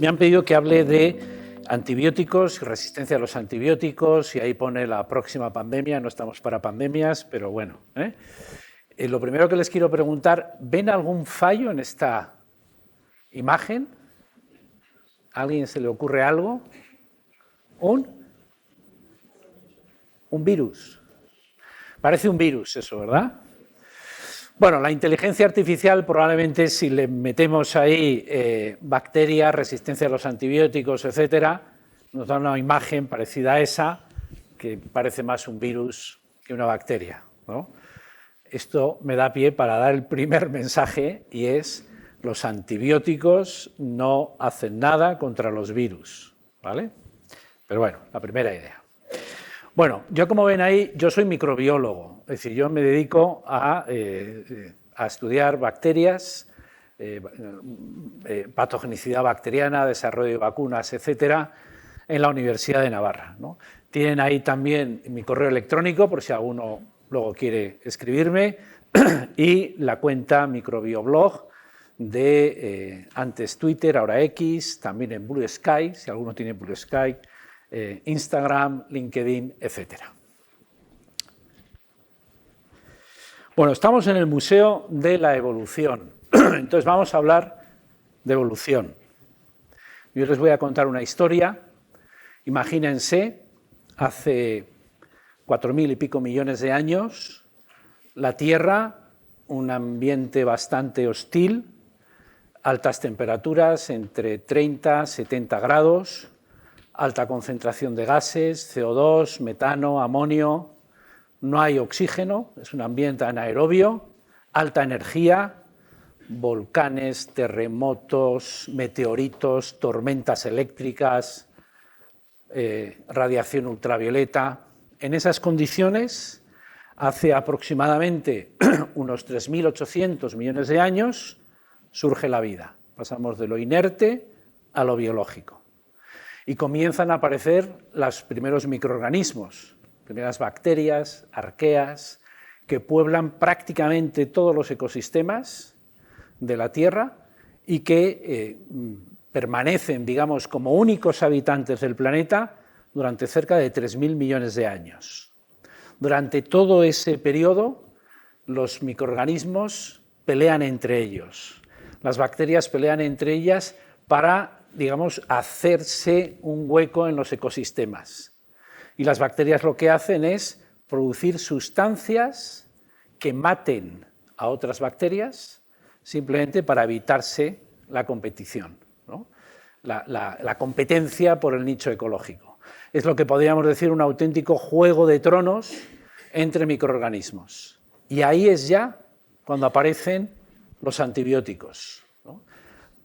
Me han pedido que hable de antibióticos, resistencia a los antibióticos, y ahí pone la próxima pandemia. No estamos para pandemias, pero bueno. Lo primero que les quiero preguntar, ¿ven algún fallo en esta imagen? ¿A alguien se le ocurre algo? ¿Un virus? Parece un virus eso, ¿verdad? Bueno, la inteligencia artificial probablemente si le metemos ahí bacterias, resistencia a los antibióticos, etcétera, nos da una imagen parecida a esa, que parece más un virus que una bacteria, ¿no? Esto me da pie para dar el primer mensaje, y es: los antibióticos no hacen nada contra los virus, ¿vale? Pero bueno, la primera idea. Bueno, yo, como ven ahí, yo soy microbiólogo, es decir, yo me dedico a estudiar bacterias, patogenicidad bacteriana, desarrollo de vacunas, etcétera, en la Universidad de Navarra, ¿no? Tienen ahí también mi correo electrónico, por si alguno luego quiere escribirme, y la cuenta microbioblog de antes Twitter, ahora X, también en Blue Sky, si alguno tiene Blue Sky, Instagram, LinkedIn, etcétera. Bueno, estamos en el Museo de la Evolución, entonces vamos a hablar de evolución. Yo les voy a contar una historia. Imagínense, hace 4.000 y pico millones de años, la Tierra, un ambiente bastante hostil, altas temperaturas, entre 30 y 70 grados, alta concentración de gases, CO2, metano, amonio, no hay oxígeno, es un ambiente anaerobio, alta energía, volcanes, terremotos, meteoritos, tormentas eléctricas, radiación ultravioleta. En esas condiciones, hace aproximadamente unos 3.800 millones de años, surge la vida. Pasamos de lo inerte a lo biológico. Y comienzan a aparecer los primeros microorganismos, primeras bacterias, arqueas, que pueblan prácticamente todos los ecosistemas de la Tierra y que permanecen, digamos, como únicos habitantes del planeta durante cerca de 3.000 millones de años. Durante todo ese periodo, los microorganismos pelean entre ellos. Las bacterias pelean entre ellas para, digamos, hacerse un hueco en los ecosistemas. Y las bacterias lo que hacen es producir sustancias que maten a otras bacterias simplemente para evitarse la competición, ¿no? La competencia por el nicho ecológico. Es lo que podríamos decir un auténtico juego de tronos entre microorganismos. Y ahí es ya cuando aparecen los antibióticos, ¿no?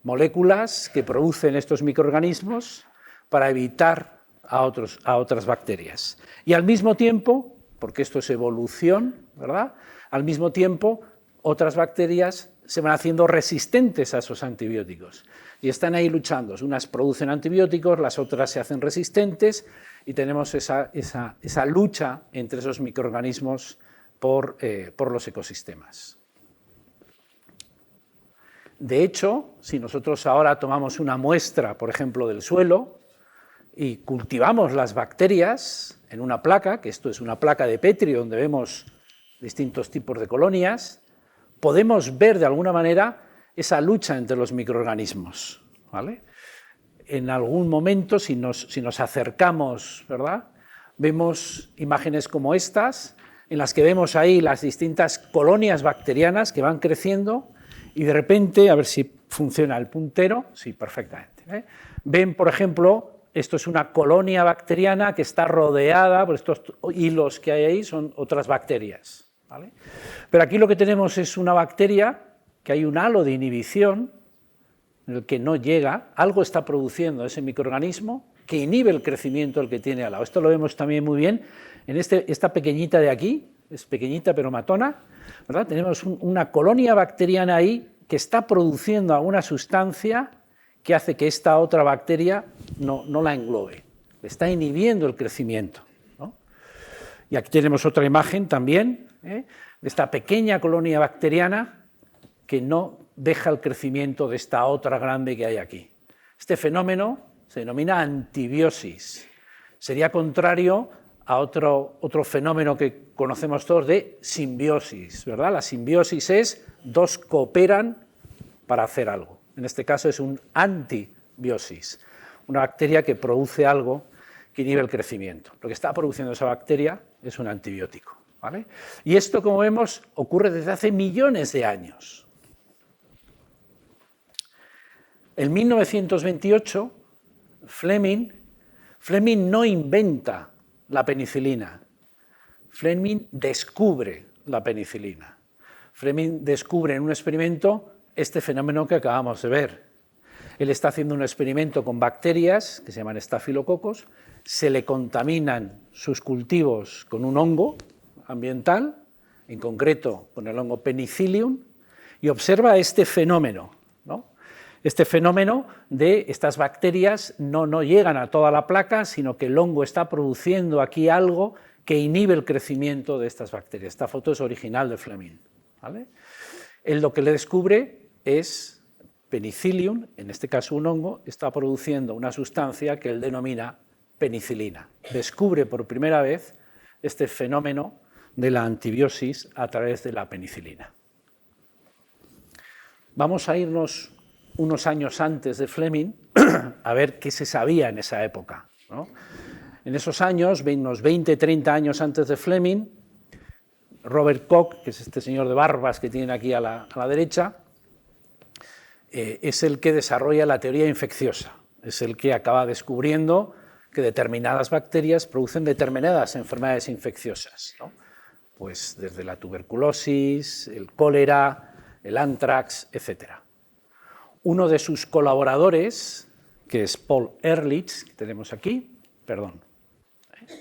Moléculas que producen estos microorganismos para evitar a otras bacterias. Y al mismo tiempo, porque esto es evolución, ¿verdad?, al mismo tiempo otras bacterias se van haciendo resistentes a esos antibióticos y están ahí luchando. Unas producen antibióticos, las otras se hacen resistentes, y tenemos esa lucha entre esos microorganismos por los ecosistemas. De hecho, si nosotros ahora tomamos una muestra, por ejemplo, del suelo, y cultivamos las bacterias en una placa, que esto es una placa de Petri donde vemos distintos tipos de colonias, podemos ver de alguna manera esa lucha entre los microorganismos, ¿vale? En algún momento, si nos acercamos, ¿verdad?, vemos imágenes como estas, en las que vemos ahí las distintas colonias bacterianas que van creciendo, y de repente, a ver si funciona el puntero, sí, perfectamente, ¿eh? Ven, por ejemplo, esto es una colonia bacteriana que está rodeada por estos hilos que hay ahí, son otras bacterias, ¿vale? Pero aquí lo que tenemos es una bacteria que hay un halo de inhibición en el que no llega, algo está produciendo ese microorganismo que inhibe el crecimiento del que tiene al lado. Esto lo vemos también muy bien en esta pequeñita de aquí, es pequeñita pero matona, ¿verdad? Tenemos una colonia bacteriana ahí que está produciendo alguna sustancia que hace que esta otra bacteria no la englobe, le está inhibiendo el crecimiento, ¿no? Y aquí tenemos otra imagen también, de esta pequeña colonia bacteriana que no deja el crecimiento de esta otra grande que hay aquí. Este fenómeno se denomina antibiosis. Sería contrario a otro fenómeno que conocemos todos de simbiosis, ¿verdad? La simbiosis es dos cooperan para hacer algo. En este caso es un antibiosis, una bacteria que produce algo que inhibe el crecimiento. Lo que está produciendo esa bacteria es un antibiótico, ¿vale? Y esto, como vemos, ocurre desde hace millones de años. En 1928, Fleming no inventa la penicilina, Fleming descubre la penicilina. Fleming descubre en un experimento este fenómeno que acabamos de ver. Él está haciendo un experimento con bacterias que se llaman estafilococos, se le contaminan sus cultivos con un hongo ambiental, en concreto con el hongo Penicillium, y observa este fenómeno, ¿no? Este fenómeno de estas bacterias no llegan a toda la placa, sino que el hongo está produciendo aquí algo que inhibe el crecimiento de estas bacterias. Esta foto es original de Fleming, ¿vale? Él lo que le descubre es Penicillium, en este caso un hongo, está produciendo una sustancia que él denomina penicilina. Descubre por primera vez este fenómeno de la antibiosis a través de la penicilina. Vamos a irnos unos años antes de Fleming a ver qué se sabía en esa época, ¿no? En esos años, unos 20, 30 años antes de Fleming, Robert Koch, que es este señor de barbas que tienen aquí a la derecha, es el que desarrolla la teoría infecciosa, es el que acaba descubriendo que determinadas bacterias producen determinadas enfermedades infecciosas, ¿no? Pues desde la tuberculosis, el cólera, el anthrax, etc. Uno de sus colaboradores, que es Paul Ehrlich, que tenemos aquí,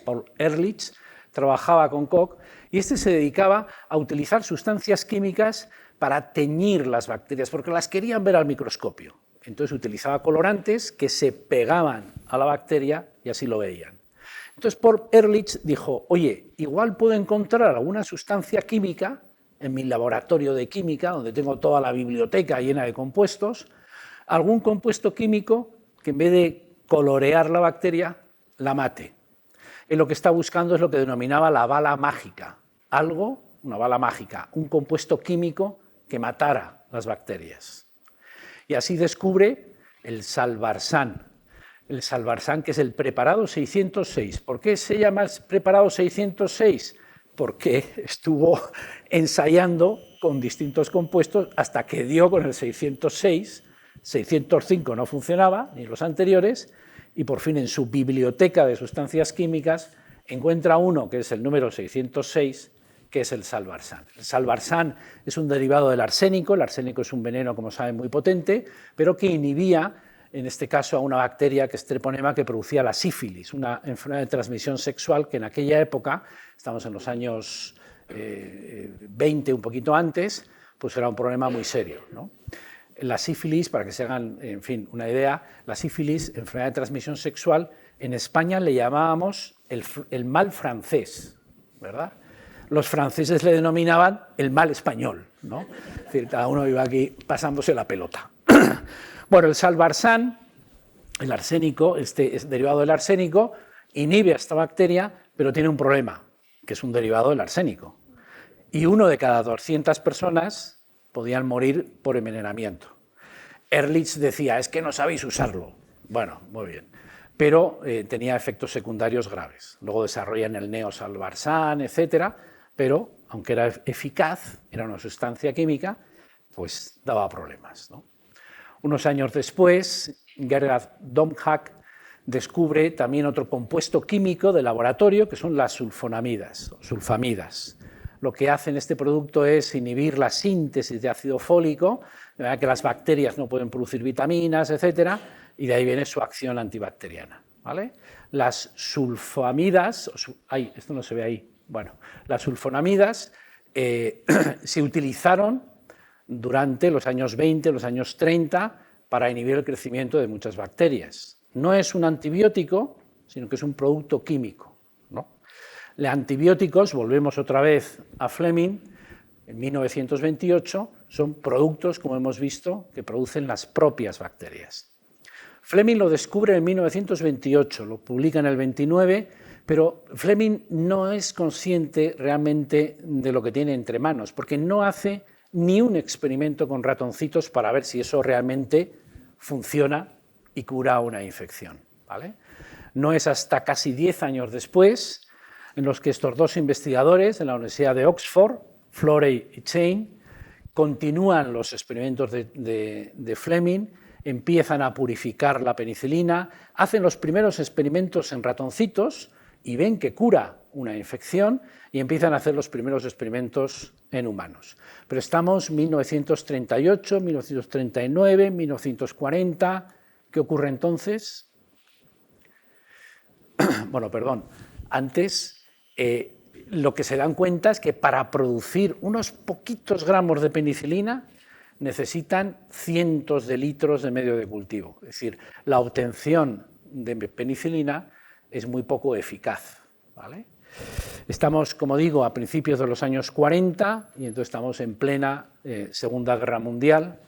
Paul Ehrlich, trabajaba con Koch y este se dedicaba a utilizar sustancias químicas para teñir las bacterias, porque las querían ver al microscopio. Entonces utilizaba colorantes que se pegaban a la bacteria y así lo veían. Entonces Paul Ehrlich dijo, oye, igual puedo encontrar alguna sustancia química en mi laboratorio de química, donde tengo toda la biblioteca llena de compuestos, algún compuesto químico que en vez de colorear la bacteria, la mate. Él lo que está buscando es lo que denominaba la bala mágica, una bala mágica, un compuesto químico que matara las bacterias. Y así descubre el Salvarsan, que es el preparado 606. ¿Por qué se llama el preparado 606? Porque estuvo ensayando con distintos compuestos hasta que dio con el 606, 605 no funcionaba, ni los anteriores, y por fin en su biblioteca de sustancias químicas encuentra uno que es el número 606, que es el Salvarsan. El Salvarsan es un derivado del arsénico. El arsénico es un veneno, como saben, muy potente, pero que inhibía, en este caso, a una bacteria que es treponema, que producía la sífilis, una enfermedad de transmisión sexual que en aquella época, estamos en los años 20, un poquito antes, pues era un problema muy serio, ¿no? La sífilis, para que se hagan, en fin, una idea, la sífilis, enfermedad de transmisión sexual, en España le llamábamos el mal francés, ¿verdad? Los franceses le denominaban el mal español, ¿no? Es decir, cada uno iba aquí pasándose la pelota. Bueno, el Salvarsan, el arsénico, este es derivado del arsénico, inhibe a esta bacteria, pero tiene un problema, que es un derivado del arsénico. Y 1 de cada 200 personas podían morir por envenenamiento. Ehrlich decía, es que no sabéis usarlo. Bueno, muy bien. Pero tenía efectos secundarios graves. Luego desarrollan el Neosalvarsan, etcétera, pero aunque era eficaz, era una sustancia química, pues daba problemas, ¿no? Unos años después, Gerhard Domhak descubre también otro compuesto químico de laboratorio, que son las sulfonamidas, sulfamidas. Lo que hacen este producto es inhibir la síntesis de ácido fólico, de manera que las bacterias no pueden producir vitaminas, etcétera, y de ahí viene su acción antibacteriana, ¿vale? Las sulfamidas, esto no se ve ahí, bueno, las sulfonamidas se utilizaron durante los años 20, los años 30, para inhibir el crecimiento de muchas bacterias. No es un antibiótico, sino que es un producto químico, ¿no? Los antibióticos, volvemos otra vez a Fleming, en 1928, son productos, como hemos visto, que producen las propias bacterias. Fleming lo descubre en 1928, lo publica en el 29, pero Fleming no es consciente realmente de lo que tiene entre manos, porque no hace ni un experimento con ratoncitos para ver si eso realmente funciona y cura una infección, ¿vale? No es hasta casi 10 años después en los que estos dos investigadores de la Universidad de Oxford, Florey y Chain, continúan los experimentos de Fleming, empiezan a purificar la penicilina, hacen los primeros experimentos en ratoncitos y ven que cura una infección y empiezan a hacer los primeros experimentos en humanos. Pero estamos en 1938, 1939, 1940. ¿Qué ocurre entonces? Bueno, perdón, antes lo que se dan cuenta es que para producir unos poquitos gramos de penicilina necesitan cientos de litros de medio de cultivo. Es decir, la obtención de penicilina es muy poco eficaz, ¿vale? Estamos, como digo, a principios de los años 40 y entonces estamos en plena Segunda Guerra Mundial.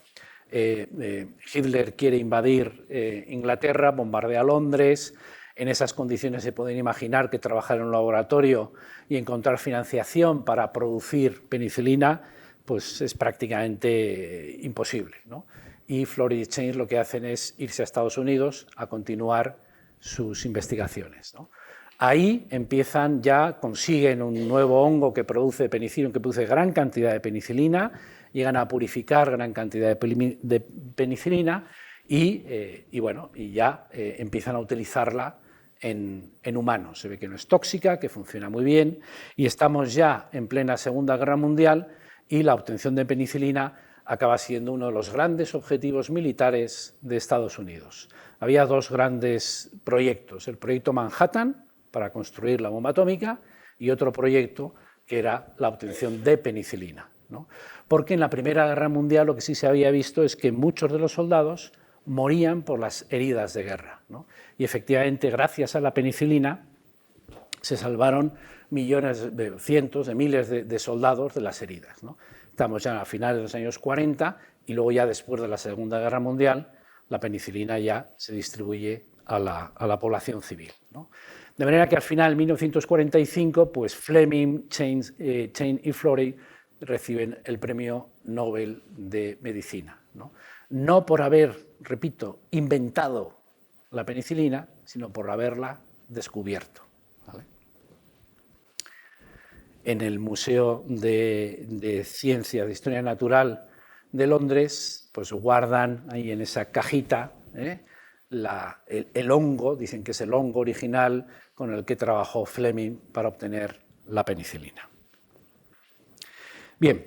Hitler quiere invadir Inglaterra, bombardea Londres. En esas condiciones se pueden imaginar que trabajar en un laboratorio y encontrar financiación para producir penicilina pues es prácticamente imposible, ¿no? Y Florey y Chain lo que hacen es irse a Estados Unidos a continuar sus investigaciones, ¿no? Ahí empiezan ya, consiguen un nuevo hongo que produce penicilina, que produce gran cantidad de penicilina, llegan a purificar gran cantidad de penicilina y bueno, y ya empiezan a utilizarla en humanos. Se ve que no es tóxica, que funciona muy bien, y estamos ya en plena Segunda Guerra Mundial y la obtención de penicilina acaba siendo uno de los grandes objetivos militares de Estados Unidos. Había dos grandes proyectos, el proyecto Manhattan, para construir la bomba atómica, y otro proyecto que era la obtención de penicilina, ¿no? Porque en la Primera Guerra Mundial lo que sí se había visto es que muchos de los soldados morían por las heridas de guerra, ¿no? Y efectivamente, gracias a la penicilina, se salvaron cientos de miles de soldados de las heridas, ¿no? Estamos ya a finales de los años 40 y luego ya después de la Segunda Guerra Mundial la penicilina ya se distribuye a la población civil, ¿no? De manera que al final, en 1945, pues Fleming, Chain y Florey reciben el premio Nobel de Medicina, ¿no? No por haber, repito, inventado la penicilina, sino por haberla descubierto, ¿vale? En el Museo de Ciencias de Historia Natural de Londres, pues guardan ahí en esa cajita el hongo, dicen que es el hongo original con el que trabajó Fleming para obtener la penicilina. Bien,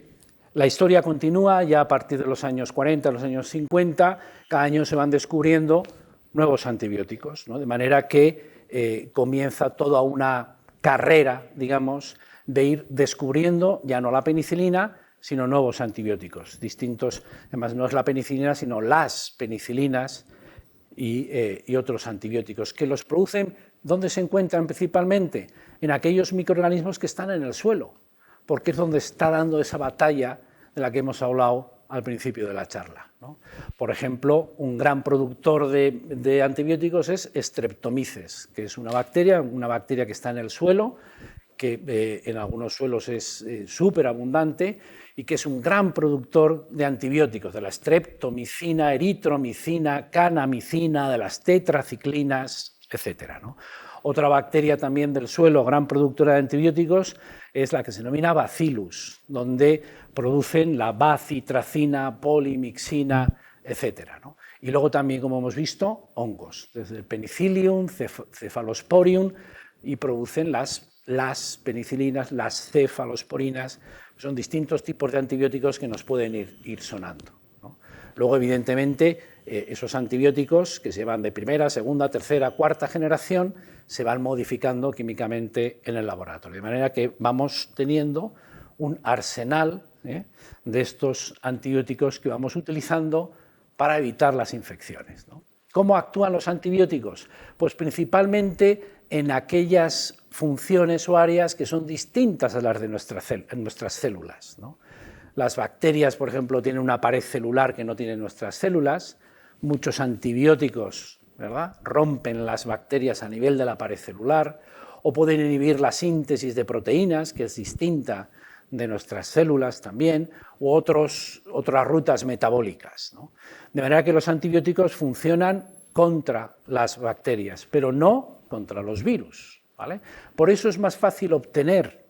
la historia continúa ya a partir de los años 40, los años 50, cada año se van descubriendo nuevos antibióticos, ¿no? De manera que comienza toda una carrera, digamos, de ir descubriendo ya no la penicilina, sino nuevos antibióticos distintos. Además, no es la penicilina, sino las penicilinas y otros antibióticos que los producen. ¿Dónde se encuentran principalmente? En aquellos microorganismos que están en el suelo, porque es donde está dando esa batalla de la que hemos hablado al principio de la charla, ¿no? Por ejemplo, un gran productor de antibióticos es Streptomyces, que es una bacteria que está en el suelo, que en algunos suelos es súper abundante y que es un gran productor de antibióticos, de la streptomicina, eritromicina, canamicina, de las tetraciclinas, etc., ¿no? Otra bacteria también del suelo, gran productora de antibióticos, es la que se denomina Bacillus, donde producen la bacitracina, polimixina, etc., ¿no? Y luego también, como hemos visto, hongos, desde el Penicillium, Cephalosporium, y producen las penicilinas, las cefalosporinas. Son distintos tipos de antibióticos que nos pueden ir sonando, ¿no? Luego, evidentemente, esos antibióticos que se van de primera, segunda, tercera, cuarta generación se van modificando químicamente en el laboratorio, de manera que vamos teniendo un arsenal de estos antibióticos que vamos utilizando para evitar las infecciones, ¿no? ¿Cómo actúan los antibióticos? Pues principalmente en aquellas funciones o áreas que son distintas a las de nuestras células, ¿no? Las bacterias, por ejemplo, tienen una pared celular que no tienen nuestras células. Muchos antibióticos ¿verdad? Rompen las bacterias a nivel de la pared celular, o pueden inhibir la síntesis de proteínas, que es distinta de nuestras células también, u otras rutas metabólicas, ¿no? De manera que los antibióticos funcionan contra las bacterias, pero no contra los virus, ¿vale? Por eso es más fácil obtener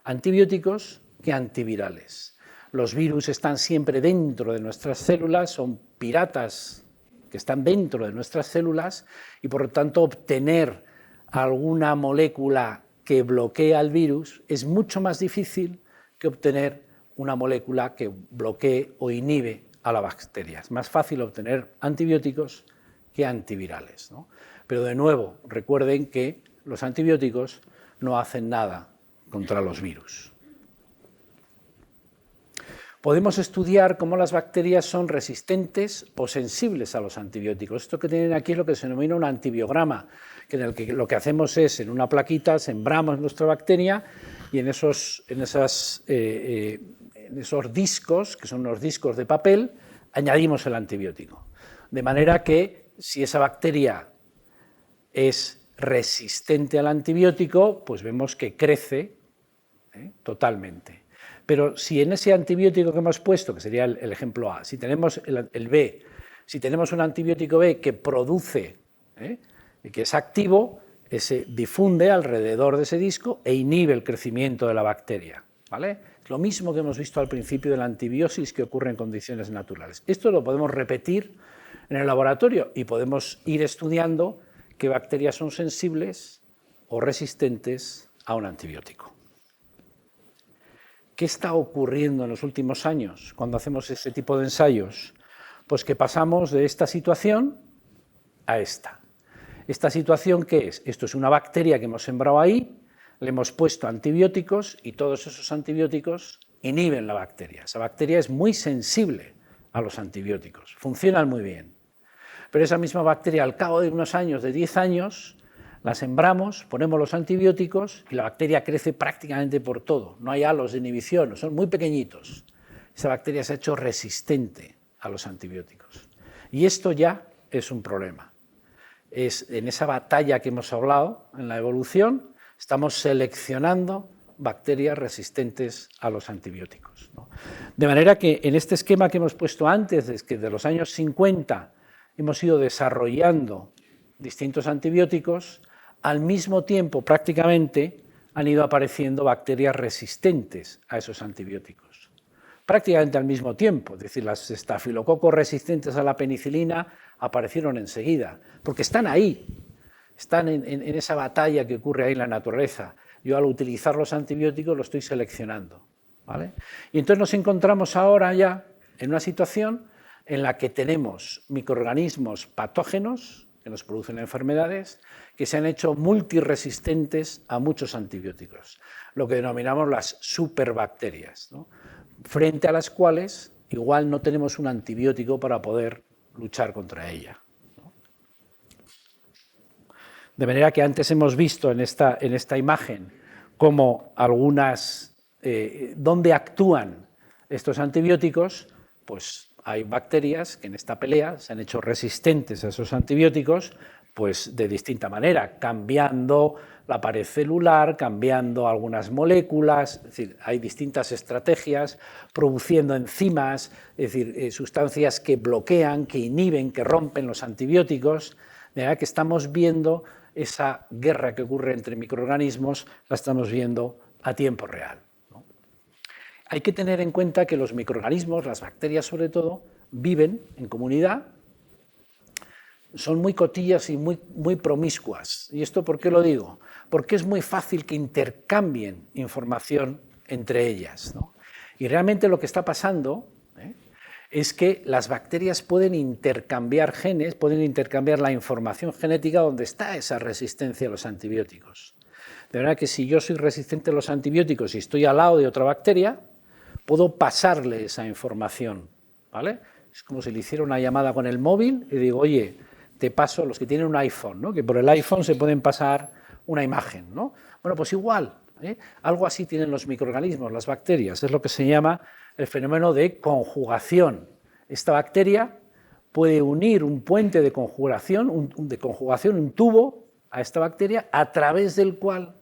antibióticos que antivirales. Los virus están siempre dentro de nuestras células, son piratas que están dentro de nuestras células y por lo tanto obtener alguna molécula que bloquea al virus es mucho más difícil que obtener una molécula que bloquee o inhibe a la bacteria. Es más fácil obtener antibióticos que antivirales, ¿no? Pero de nuevo, recuerden que los antibióticos no hacen nada contra los virus. Podemos estudiar cómo las bacterias son resistentes o sensibles a los antibióticos. Esto que tienen aquí es lo que se denomina un antibiograma, que en el que lo que hacemos es, en una plaquita, sembramos nuestra bacteria y en esos discos, que son unos discos de papel, añadimos el antibiótico. De manera que si esa bacteria es resistente al antibiótico, pues vemos que crece totalmente. Pero si en ese antibiótico que hemos puesto, que sería el ejemplo A, si tenemos el B, si tenemos un antibiótico B que produce, que es activo, se difunde alrededor de ese disco e inhibe el crecimiento de la bacteria, ¿vale? Es lo mismo que hemos visto al principio de la antibiosis que ocurre en condiciones naturales. Esto lo podemos repetir en el laboratorio y podemos ir estudiando qué bacterias son sensibles o resistentes a un antibiótico. ¿Qué está ocurriendo en los últimos años cuando hacemos este tipo de ensayos? Pues que pasamos de esta situación a esta. ¿Esta situación qué es? Esto es una bacteria que hemos sembrado ahí, le hemos puesto antibióticos y todos esos antibióticos inhiben la bacteria. Esa bacteria es muy sensible a los antibióticos, funcionan muy bien. Pero esa misma bacteria, al cabo de unos años, de 10 años, la sembramos, ponemos los antibióticos y la bacteria crece prácticamente por todo. No hay halos de inhibición, son muy pequeñitos. Esa bacteria se ha hecho resistente a los antibióticos. Y esto ya es un problema. En esa batalla que hemos hablado en la evolución, estamos seleccionando bacterias resistentes a los antibióticos, ¿no? De manera que en este esquema que hemos puesto antes, es que de los años 50 hemos ido desarrollando distintos antibióticos, al mismo tiempo prácticamente han ido apareciendo bacterias resistentes a esos antibióticos. Prácticamente al mismo tiempo, es decir, las estafilococos resistentes a la penicilina aparecieron enseguida, porque están ahí, están en esa batalla que ocurre ahí en la naturaleza. Yo al utilizar los antibióticos lo estoy seleccionando, ¿vale? Y entonces nos encontramos ahora ya en una situación en la que tenemos microorganismos patógenos que nos producen enfermedades, que se han hecho multiresistentes a muchos antibióticos, lo que denominamos las superbacterias, ¿no? Frente a las cuales igual no tenemos un antibiótico para poder luchar contra ella, ¿no? De manera que antes hemos visto en esta imagen cómo algunas, dónde actúan estos antibióticos, pues hay bacterias que en esta pelea se han hecho resistentes a esos antibióticos, pues de distinta manera, cambiando la pared celular, cambiando algunas moléculas, es decir, hay distintas estrategias, produciendo enzimas, es decir, sustancias que bloquean, que inhiben, que rompen los antibióticos, de manera que estamos viendo esa guerra que ocurre entre microorganismos, la estamos viendo a tiempo real. Hay que tener en cuenta que los microorganismos, las bacterias sobre todo, viven en comunidad, son muy cotillas y muy promiscuas. ¿Y esto por qué lo digo? Porque es muy fácil que intercambien información entre ellas, ¿no? Y realmente lo que está pasando es que las bacterias pueden intercambiar genes, pueden intercambiar la información genética donde está esa resistencia a los antibióticos. De verdad que si yo soy resistente a los antibióticos y estoy al lado de otra bacteria, puedo pasarle esa información, ¿vale? Es como si le hiciera una llamada con el móvil y digo, oye, te paso, los que tienen un iPhone, ¿no? Que por el iPhone se pueden pasar una imagen, ¿no? Bueno, pues igual, algo así tienen los microorganismos, las bacterias, es lo que se llama el fenómeno de conjugación. Esta bacteria puede unir un puente de conjugación, un tubo a esta bacteria, a través del cual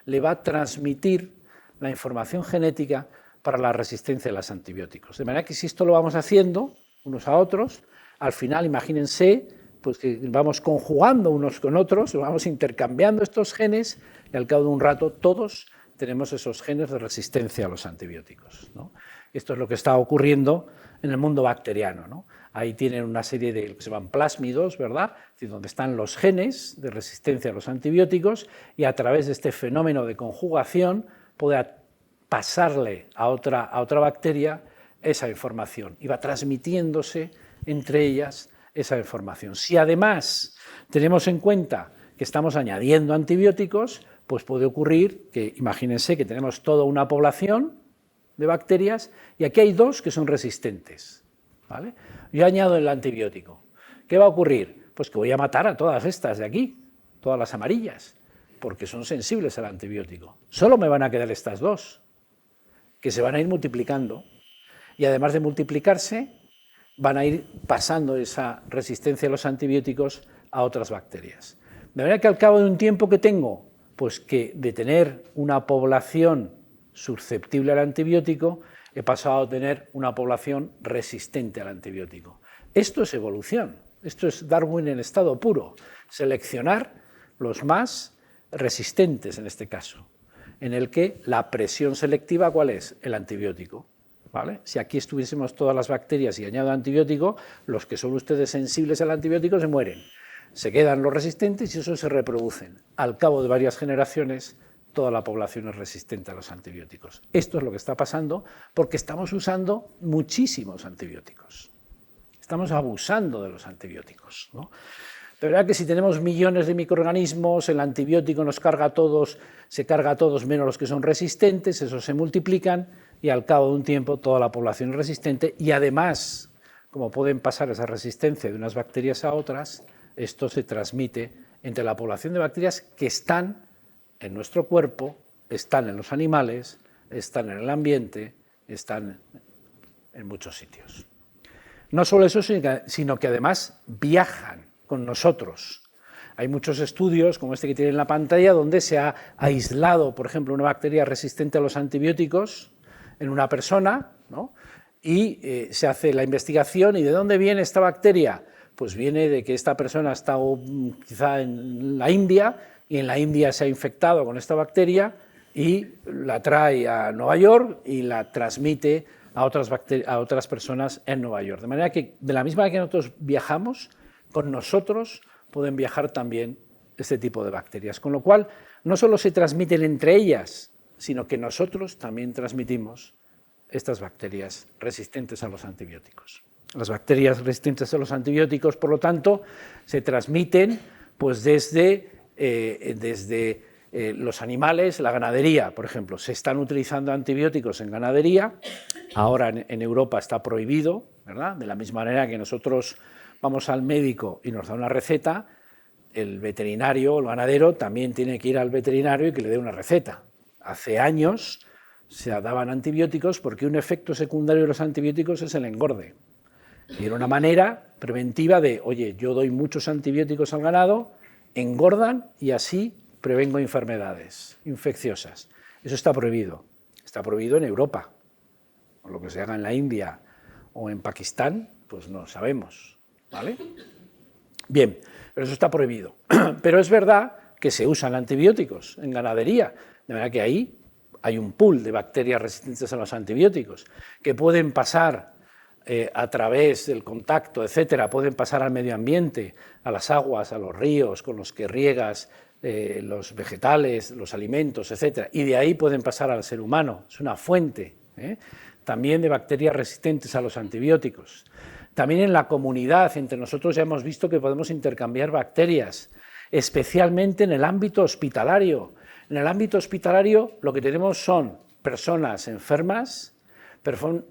le va a transmitir la información genética para la resistencia a los antibióticos. De manera que si esto lo vamos haciendo unos a otros, al final imagínense pues que vamos conjugando unos con otros, vamos intercambiando estos genes y al cabo de un rato todos tenemos esos genes de resistencia a los antibióticos, ¿no? Esto es lo que está ocurriendo en el mundo bacteriano, ¿no? Ahí tienen una serie de que se llaman plásmidos, ¿verdad? Es decir, donde están los genes de resistencia a los antibióticos y a través de este fenómeno de conjugación puede pasarle a otra bacteria esa información y va transmitiéndose entre ellas esa información. Si además tenemos en cuenta que estamos añadiendo antibióticos, pues puede ocurrir que, imagínense que tenemos toda una población de bacterias y aquí hay dos que son resistentes, ¿vale? Yo añado el antibiótico. ¿Qué va a ocurrir? Pues que voy a matar a todas estas de aquí, todas las amarillas, porque son sensibles al antibiótico. Solo me van a quedar estas dos, que se van a ir multiplicando y además de multiplicarse, van a ir pasando esa resistencia a los antibióticos a otras bacterias. De manera que al cabo de un tiempo que tengo, pues que de tener una población susceptible al antibiótico, he pasado a tener una población resistente al antibiótico. Esto es evolución, esto es Darwin en estado puro, seleccionar los más resistentes en este caso, en el que la presión selectiva, ¿cuál es? El antibiótico. ¿Vale? Si aquí estuviésemos todas las bacterias y añado antibiótico, los que son ustedes sensibles al antibiótico se mueren. Se quedan los resistentes y esos se reproducen. Al cabo de varias generaciones, toda la población es resistente a los antibióticos. Esto es lo que está pasando porque estamos usando muchísimos antibióticos. Estamos abusando de los antibióticos, ¿no? De verdad que si tenemos millones de microorganismos, el antibiótico nos carga a todos, se carga a todos menos los que son resistentes, esos se multiplican y al cabo de un tiempo toda la población es resistente y además, como pueden pasar esa resistencia de unas bacterias a otras, esto se transmite entre la población de bacterias que están en nuestro cuerpo, están en los animales, están en el ambiente, están en muchos sitios. No solo eso, sino que además viajan con nosotros. Hay muchos estudios, como este que tienen en la pantalla, donde se ha aislado, por ejemplo, una bacteria resistente a los antibióticos en una persona, ¿no? Y se hace la investigación. ¿Y de dónde viene esta bacteria? Pues viene de que esta persona ha estado quizá en la India, y en la India se ha infectado con esta bacteria y la trae a Nueva York y la transmite a otras personas en Nueva York. De manera que, de la misma manera que nosotros viajamos, con nosotros pueden viajar también este tipo de bacterias. Con lo cual, no solo se transmiten entre ellas, sino que nosotros también transmitimos estas bacterias resistentes a los antibióticos. Las bacterias resistentes a los antibióticos, por lo tanto, se transmiten pues, desde los animales, la ganadería, por ejemplo. Se están utilizando antibióticos en ganadería, ahora en Europa está prohibido, ¿verdad? De la misma manera que nosotros vamos al médico y nos da una receta, el veterinario, el ganadero, también tiene que ir al veterinario y que le dé una receta. Hace años se daban antibióticos porque un efecto secundario de los antibióticos es el engorde. Y era una manera preventiva de, oye, yo doy muchos antibióticos al ganado, engordan y así prevengo enfermedades infecciosas. Eso está prohibido en Europa. Lo que se haga en la India o en Pakistán, pues no sabemos, ¿vale? Bien, pero eso está prohibido. Pero es verdad que se usan antibióticos en ganadería, de manera que ahí hay un pool de bacterias resistentes a los antibióticos que pueden pasar a través del contacto, etcétera, pueden pasar al medio ambiente, a las aguas, a los ríos con los que riegas los vegetales, los alimentos, etcétera, y de ahí pueden pasar al ser humano. Es una fuente también de bacterias resistentes a los antibióticos. También en la comunidad, entre nosotros ya hemos visto que podemos intercambiar bacterias, especialmente en el ámbito hospitalario. En el ámbito hospitalario lo que tenemos son personas enfermas,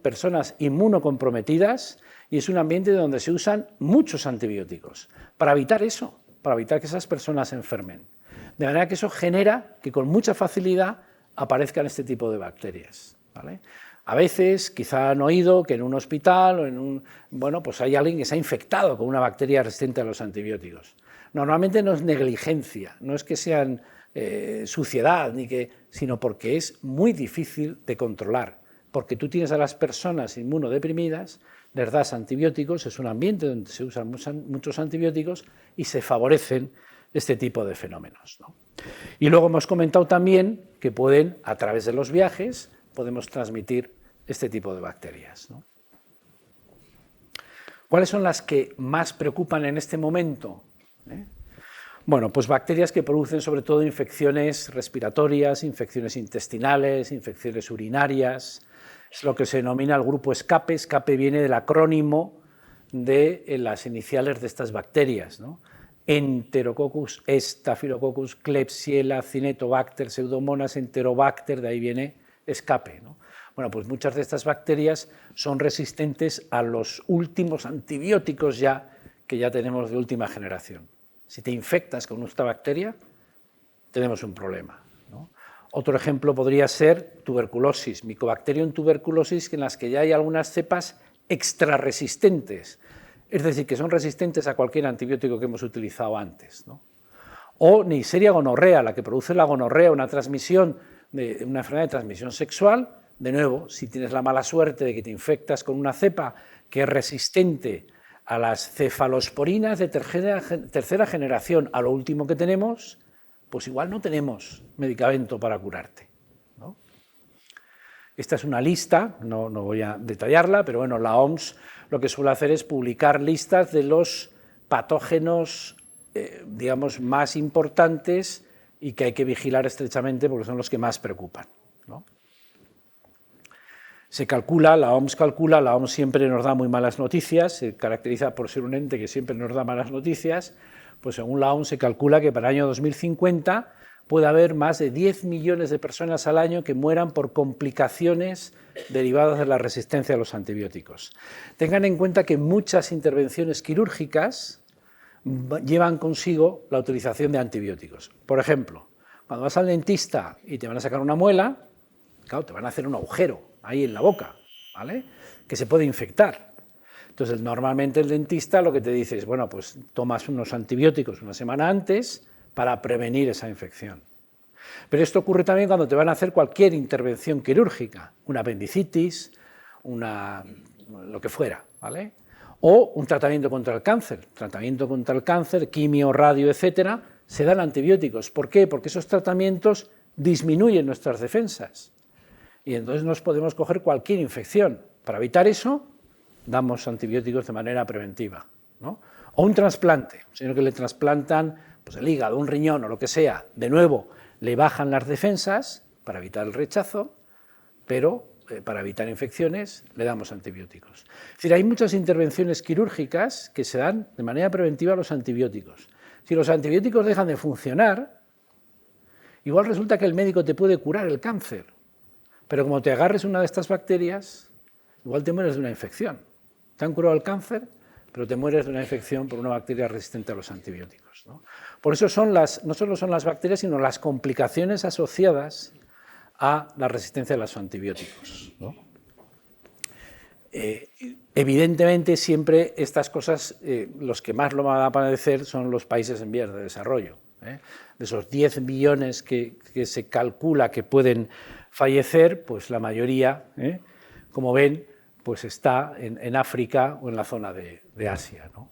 personas inmunocomprometidas, y es un ambiente donde se usan muchos antibióticos para evitar eso, para evitar que esas personas se enfermen. De manera que eso genera que con mucha facilidad aparezcan este tipo de bacterias, ¿vale? A veces, quizá han oído que en un hospital o bueno, pues hay alguien que se ha infectado con una bacteria resistente a los antibióticos. Normalmente no es negligencia, no es que sean suciedad, sino porque es muy difícil de controlar, porque tú tienes a las personas inmunodeprimidas, les das antibióticos, es un ambiente donde se usan muchos antibióticos y se favorecen este tipo de fenómenos, ¿no? Y luego hemos comentado también que pueden, a través de los viajes, podemos transmitir este tipo de bacterias, ¿no? ¿Cuáles son las que más preocupan en este momento? Bueno, pues bacterias que producen sobre todo infecciones respiratorias, infecciones intestinales, infecciones urinarias. Es lo que se denomina el grupo escape. Escape viene del acrónimo de las iniciales de estas bacterias, ¿no? Enterococcus, Staphylococcus, Klebsiella, Cinetobacter, Pseudomonas, Enterobacter, de ahí viene escape, ¿no? Bueno, pues muchas de estas bacterias son resistentes a los últimos antibióticos que ya tenemos de última generación. Si te infectas con esta bacteria, tenemos un problema, ¿no? Otro ejemplo podría ser tuberculosis, Mycobacterium tuberculosis, en las que ya hay algunas cepas extrarresistentes, es decir, que son resistentes a cualquier antibiótico que hemos utilizado antes, ¿no? O Neisseria gonorrea, la que produce la gonorrea, una enfermedad de transmisión sexual. De nuevo, si tienes la mala suerte de que te infectas con una cepa que es resistente a las cefalosporinas de tercera generación, a lo último que tenemos, pues igual no tenemos medicamento para curarte, ¿no? Esta es una lista, no voy a detallarla, pero bueno, la OMS lo que suele hacer es publicar listas de los patógenos, digamos, más importantes y que hay que vigilar estrechamente porque son los que más preocupan, ¿no? Se calcula, la OMS siempre nos da muy malas noticias, se caracteriza por ser un ente que siempre nos da malas noticias, pues según la OMS se calcula que para el año 2050 puede haber más de 10 millones de personas al año que mueran por complicaciones derivadas de la resistencia a los antibióticos. Tengan en cuenta que muchas intervenciones quirúrgicas llevan consigo la utilización de antibióticos. Por ejemplo, cuando vas al dentista y te van a sacar una muela, claro, te van a hacer un agujero ahí en la boca, ¿vale?, que se puede infectar. Entonces, normalmente el dentista lo que te dice es, bueno, pues tomas unos antibióticos una semana antes para prevenir esa infección. Pero esto ocurre también cuando te van a hacer cualquier intervención quirúrgica, una apendicitis, lo que fuera, ¿vale?, o un tratamiento contra el cáncer, quimio, radio, etcétera, se dan antibióticos. ¿Por qué? Porque esos tratamientos disminuyen nuestras defensas. Y entonces nos podemos coger cualquier infección. Para evitar eso, damos antibióticos de manera preventiva, ¿no? O un trasplante, un señor que le trasplantan pues, el hígado, un riñón o lo que sea, de nuevo, le bajan las defensas para evitar el rechazo, pero para evitar infecciones le damos antibióticos. Es decir, hay muchas intervenciones quirúrgicas que se dan de manera preventiva a los antibióticos. Si los antibióticos dejan de funcionar, igual resulta que el médico te puede curar el cáncer, pero como te agarres una de estas bacterias, igual te mueres de una infección. Te han curado el cáncer, pero te mueres de una infección por una bacteria resistente a los antibióticos, ¿no? Por eso no solo son las bacterias, sino las complicaciones asociadas a la resistencia a los antibióticos, ¿no? Evidentemente, siempre estas cosas, los que más lo van a padecer son los países en vías de desarrollo, ¿eh? De esos 10 millones que se calcula que pueden fallecer, pues la mayoría, como ven, pues está en África o en la zona de Asia, ¿no?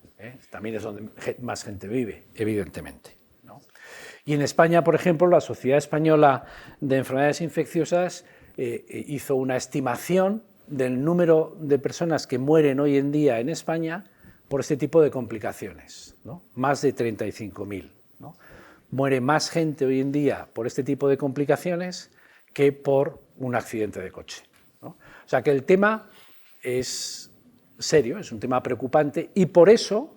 También es donde más gente vive, evidentemente, ¿no? Y en España, por ejemplo, la Sociedad Española de Enfermedades Infecciosas hizo una estimación del número de personas que mueren hoy en día en España por este tipo de complicaciones, ¿no? Más de 35.000, ¿no? Muere más gente hoy en día por este tipo de complicaciones que por un accidente de coche, ¿no? O sea que el tema es serio, es un tema preocupante y por eso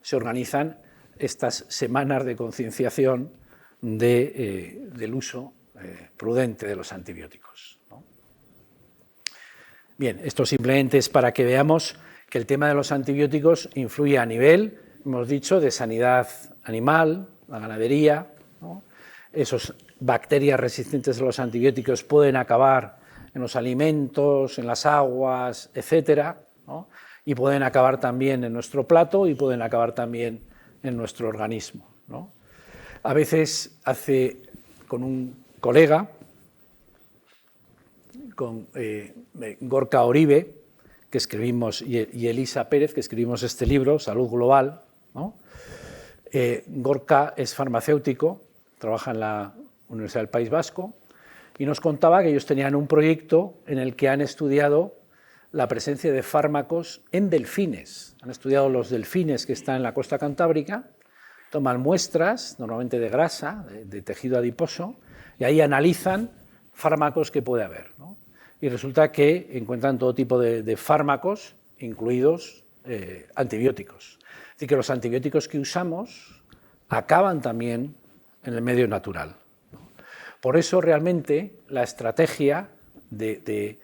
se organizan estas semanas de concienciación del uso prudente de los antibióticos, ¿no? Bien, esto simplemente es para que veamos que el tema de los antibióticos influye a nivel, hemos dicho, de sanidad animal, la ganadería, ¿no? Esas bacterias resistentes a los antibióticos pueden acabar en los alimentos, en las aguas, etcétera, ¿no? Y pueden acabar también en nuestro plato y pueden acabar también en nuestro organismo, ¿no? A veces con un colega, con Gorka Oribe, que escribimos, y Elisa Pérez, que escribimos este libro, Salud Global, ¿no? Gorka es farmacéutico, trabaja en la Universidad del País Vasco, y nos contaba que ellos tenían un proyecto en el que han estudiado la presencia de fármacos en delfines. Han estudiado los delfines que están en la costa cantábrica, toman muestras, normalmente de grasa, de tejido adiposo, y ahí analizan fármacos que puede haber, ¿no? Y resulta que encuentran todo tipo de fármacos, incluidos antibióticos. Es decir, que los antibióticos que usamos acaban también en el medio natural, ¿no? Por eso realmente la estrategia de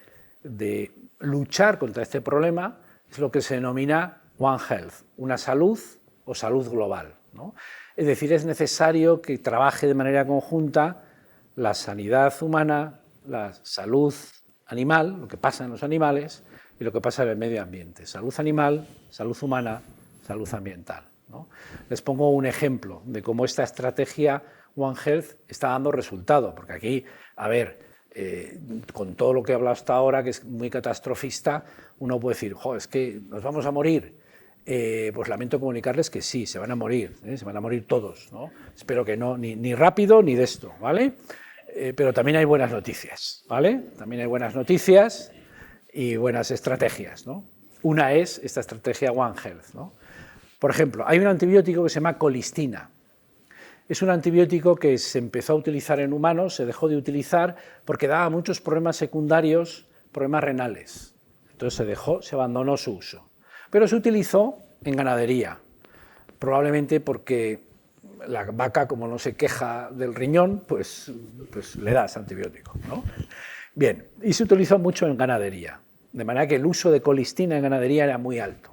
luchar contra este problema es lo que se denomina One Health, una salud o salud global, ¿no? Es decir, es necesario que trabaje de manera conjunta la sanidad humana, la salud animal, lo que pasa en los animales, y lo que pasa en el medio ambiente. Salud animal, salud humana, salud ambiental, ¿no? Les pongo un ejemplo de cómo esta estrategia One Health está dando resultado, porque aquí, a ver, con todo lo que he hablado hasta ahora, que es muy catastrofista, uno puede decir, jo, es que nos vamos a morir. Pues lamento comunicarles que sí, se van a morir todos, ¿no? Espero que no, ni rápido ni de esto, ¿vale? Pero también hay buenas noticias, ¿vale? También hay buenas noticias y buenas estrategias, ¿no? Una es esta estrategia One Health, ¿no? Por ejemplo, hay un antibiótico que se llama colistina. Es un antibiótico que se empezó a utilizar en humanos, se dejó de utilizar porque daba muchos problemas secundarios, problemas renales. Entonces se abandonó su uso. Pero se utilizó en ganadería, probablemente porque la vaca, como no se queja del riñón, pues le das antibiótico, ¿no? Bien, y se utilizó mucho en ganadería, de manera que el uso de colistina en ganadería era muy alto.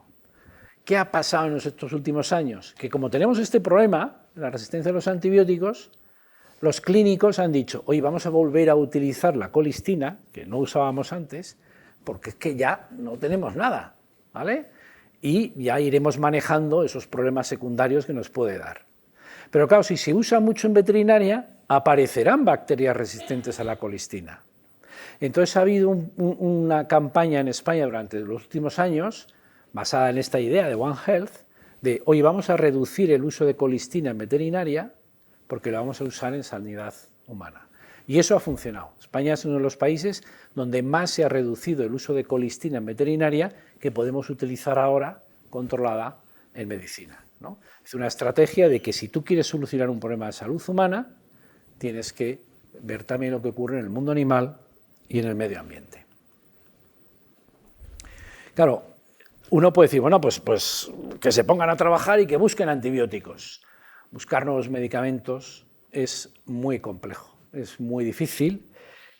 ¿Qué ha pasado en estos últimos años? Que como tenemos este problema, la resistencia a los antibióticos, los clínicos han dicho, oye, vamos a volver a utilizar la colistina, que no usábamos antes, porque es que ya no tenemos nada, ¿vale? Y ya iremos manejando esos problemas secundarios que nos puede dar. Pero claro, si se usa mucho en veterinaria, aparecerán bacterias resistentes a la colistina. Entonces ha habido una campaña en España durante los últimos años, basada en esta idea de One Health, de, oye, vamos a reducir el uso de colistina en veterinaria porque lo vamos a usar en sanidad humana. Y eso ha funcionado. España es uno de los países donde más se ha reducido el uso de colistina en veterinaria que podemos utilizar ahora controlada en medicina, ¿no? Es una estrategia de que si tú quieres solucionar un problema de salud humana, tienes que ver también lo que ocurre en el mundo animal y en el medio ambiente. Claro, uno puede decir, bueno, pues que se pongan a trabajar y que busquen antibióticos. Buscar nuevos medicamentos es muy complejo, es muy difícil,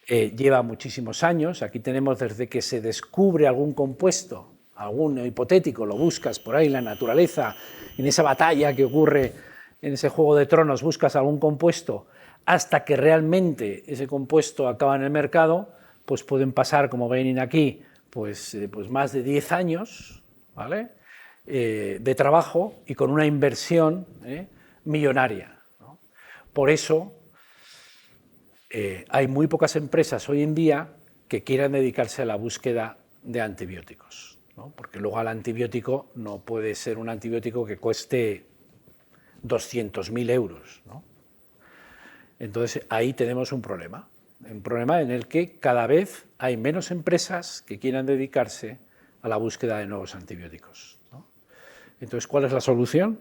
lleva muchísimos años. Aquí tenemos desde que se descubre algún compuesto, alguno hipotético, lo buscas por ahí en la naturaleza, en esa batalla que ocurre en ese Juego de Tronos, buscas algún compuesto, hasta que realmente ese compuesto acaba en el mercado, pues pueden pasar, como ven aquí, pues más de 10 años, ¿vale? De trabajo y con una inversión millonaria, ¿no? Por eso hay muy pocas empresas hoy en día que quieran dedicarse a la búsqueda de antibióticos, ¿no? Porque luego el antibiótico no puede ser un antibiótico que cueste 200.000 euros, ¿no? Entonces ahí tenemos un problema en el que cada vez hay menos empresas que quieran dedicarse a la búsqueda de nuevos antibióticos, ¿no? Entonces, ¿cuál es la solución?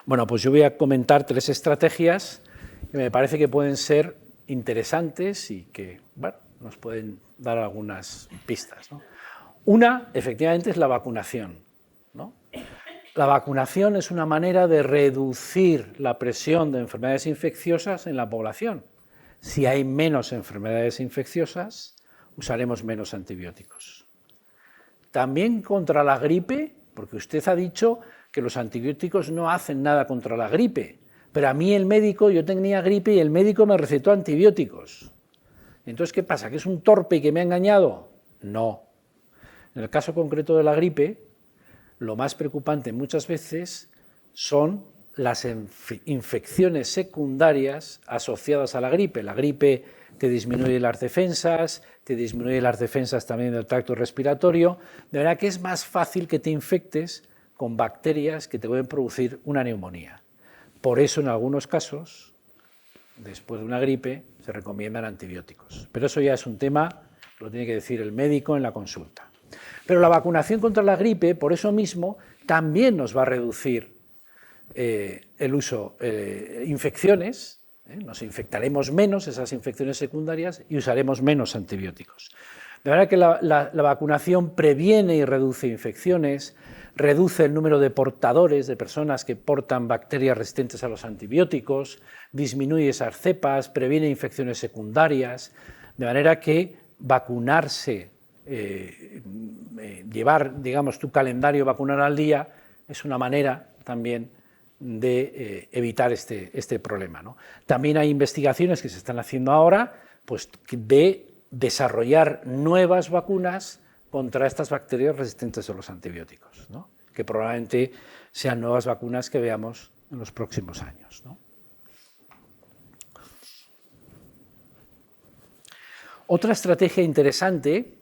Bueno, pues yo voy a comentar 3 estrategias que me parece que pueden ser interesantes y que, bueno, nos pueden dar algunas pistas, ¿no? Una, efectivamente, es la vacunación, ¿no? La vacunación es una manera de reducir la presión de enfermedades infecciosas en la población. Si hay menos enfermedades infecciosas, usaremos menos antibióticos. También contra la gripe, porque usted ha dicho que los antibióticos no hacen nada contra la gripe, pero a mí el médico, yo tenía gripe y el médico me recetó antibióticos. Entonces, ¿qué pasa? ¿Que es un torpe y que me ha engañado? No. En el caso concreto de la gripe, lo más preocupante muchas veces son las infecciones secundarias asociadas a la gripe. La gripe te disminuye las defensas, te disminuye las defensas también del tracto respiratorio, de manera que es más fácil que te infectes con bacterias que te pueden producir una neumonía. Por eso, en algunos casos, después de una gripe, se recomiendan antibióticos. Pero eso ya es un tema que lo tiene que decir el médico en la consulta. Pero la vacunación contra la gripe, por eso mismo, también nos va a reducir el uso de infecciones, nos infectaremos menos esas infecciones secundarias y usaremos menos antibióticos. De manera que la vacunación previene y reduce infecciones, reduce el número de portadores, de personas que portan bacterias resistentes a los antibióticos, disminuye esas cepas, previene infecciones secundarias, de manera que vacunarse, llevar, digamos, tu calendario vacunal al día es una manera también de evitar este problema, ¿no? También hay investigaciones que se están haciendo ahora, pues, de desarrollar nuevas vacunas contra estas bacterias resistentes a los antibióticos, ¿no? Que probablemente sean nuevas vacunas que veamos en los próximos años, ¿no? Otra estrategia interesante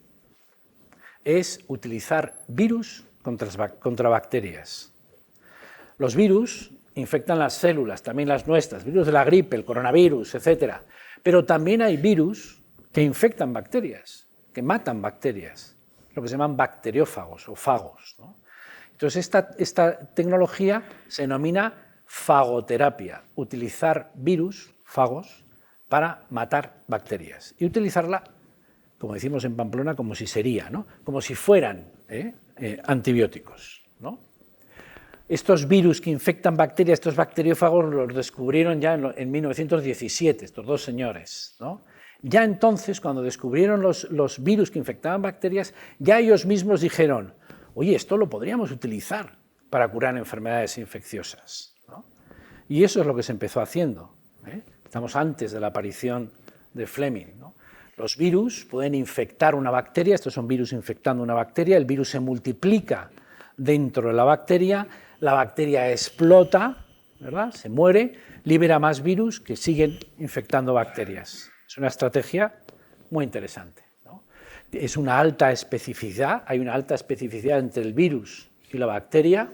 es utilizar virus contra bacterias. Los virus infectan las células, también las nuestras, virus de la gripe, el coronavirus, etc. Pero también hay virus que infectan bacterias, que matan bacterias, lo que se llaman bacteriófagos o fagos, ¿no? Entonces, esta tecnología se denomina fagoterapia, utilizar virus, fagos, para matar bacterias y utilizarla, como decimos en Pamplona, como si sería, ¿no? Como si fueran antibióticos, ¿no? Estos virus que infectan bacterias, estos bacteriófagos, los descubrieron ya en 1917, estos dos señores, ¿no? Ya entonces, cuando descubrieron los virus que infectaban bacterias, ya ellos mismos dijeron, oye, esto lo podríamos utilizar para curar enfermedades infecciosas, ¿no? Y eso es lo que se empezó haciendo, ¿eh? Estamos antes de la aparición de Fleming, ¿no? Los virus pueden infectar una bacteria, estos son virus infectando una bacteria, el virus se multiplica dentro de la bacteria explota, ¿verdad? Se muere, libera más virus que siguen infectando bacterias. Es una estrategia muy interesante, ¿no? Es una alta especificidad, hay una alta especificidad entre el virus y la bacteria.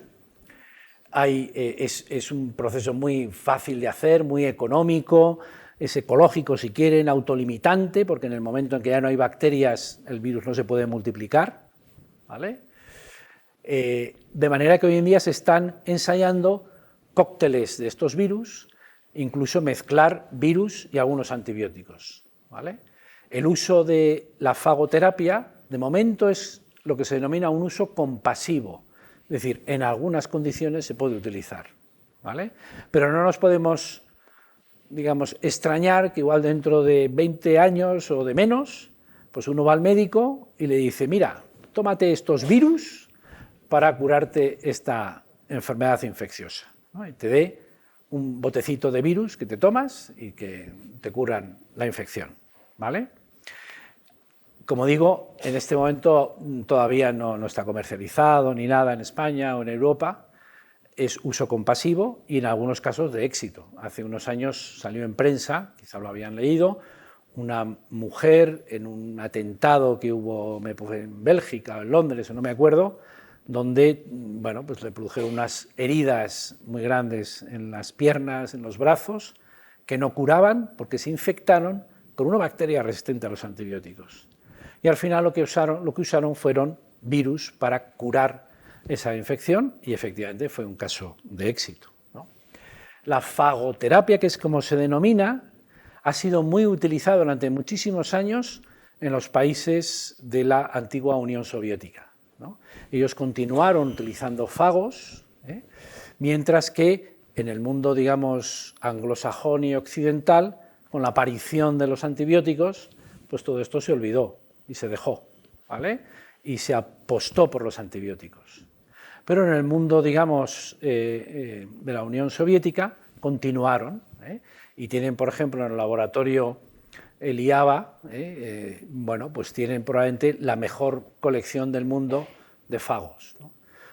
Es un proceso muy fácil de hacer, muy económico, es ecológico si quieren, autolimitante, porque en el momento en que ya no hay bacterias el virus no se puede multiplicar, ¿vale? De manera que hoy en día se están ensayando cócteles de estos virus, incluso mezclar virus y algunos antibióticos, ¿vale? El uso de la fagoterapia, de momento, es lo que se denomina un uso compasivo, es decir, en algunas condiciones se puede utilizar, ¿vale? Pero no nos podemos, digamos, extrañar que igual dentro de 20 años o de menos, pues uno va al médico y le dice, mira, tómate estos virus para curarte esta enfermedad infecciosa, ¿no? Y te dé un botecito de virus que te tomas y que te curan la infección, ¿vale? Como digo, en este momento todavía no está comercializado ni nada en España o en Europa, es uso compasivo y en algunos casos de éxito. Hace unos años salió en prensa, quizá lo habían leído, una mujer en un atentado que hubo en Bélgica o en Londres, no me acuerdo, donde, bueno, pues le produjeron unas heridas muy grandes en las piernas, en los brazos, que no curaban porque se infectaron con una bacteria resistente a los antibióticos. Y al final lo que usaron fueron virus para curar esa infección y efectivamente fue un caso de éxito, ¿no? La fagoterapia, que es como se denomina, ha sido muy utilizada durante muchísimos años en los países de la antigua Unión Soviética, ¿no? Ellos continuaron utilizando fagos, mientras que en el mundo, digamos, anglosajón y occidental, con la aparición de los antibióticos, pues todo esto se olvidó y se dejó, ¿vale? Y se apostó por los antibióticos. Pero en el mundo, digamos, de la Unión Soviética, continuaron, y tienen, por ejemplo, en el laboratorio el IABA, bueno, pues tienen probablemente la mejor colección del mundo de fagos, ¿no?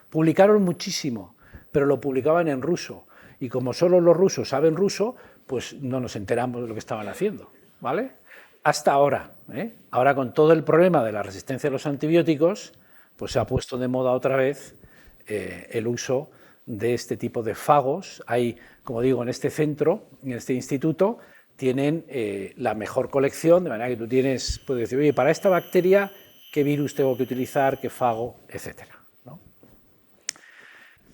Publicaron muchísimo, pero lo publicaban en ruso, y como solo los rusos saben ruso, pues no nos enteramos de lo que estaban haciendo, ¿vale? Hasta ahora, ahora con todo el problema de la resistencia a los antibióticos, pues se ha puesto de moda otra vez el uso de este tipo de fagos. Hay, como digo, en este centro, en este instituto, tienen la mejor colección, de manera que tú puedes decir, oye, para esta bacteria, ¿qué virus tengo que utilizar, qué fago, etcétera, ¿no?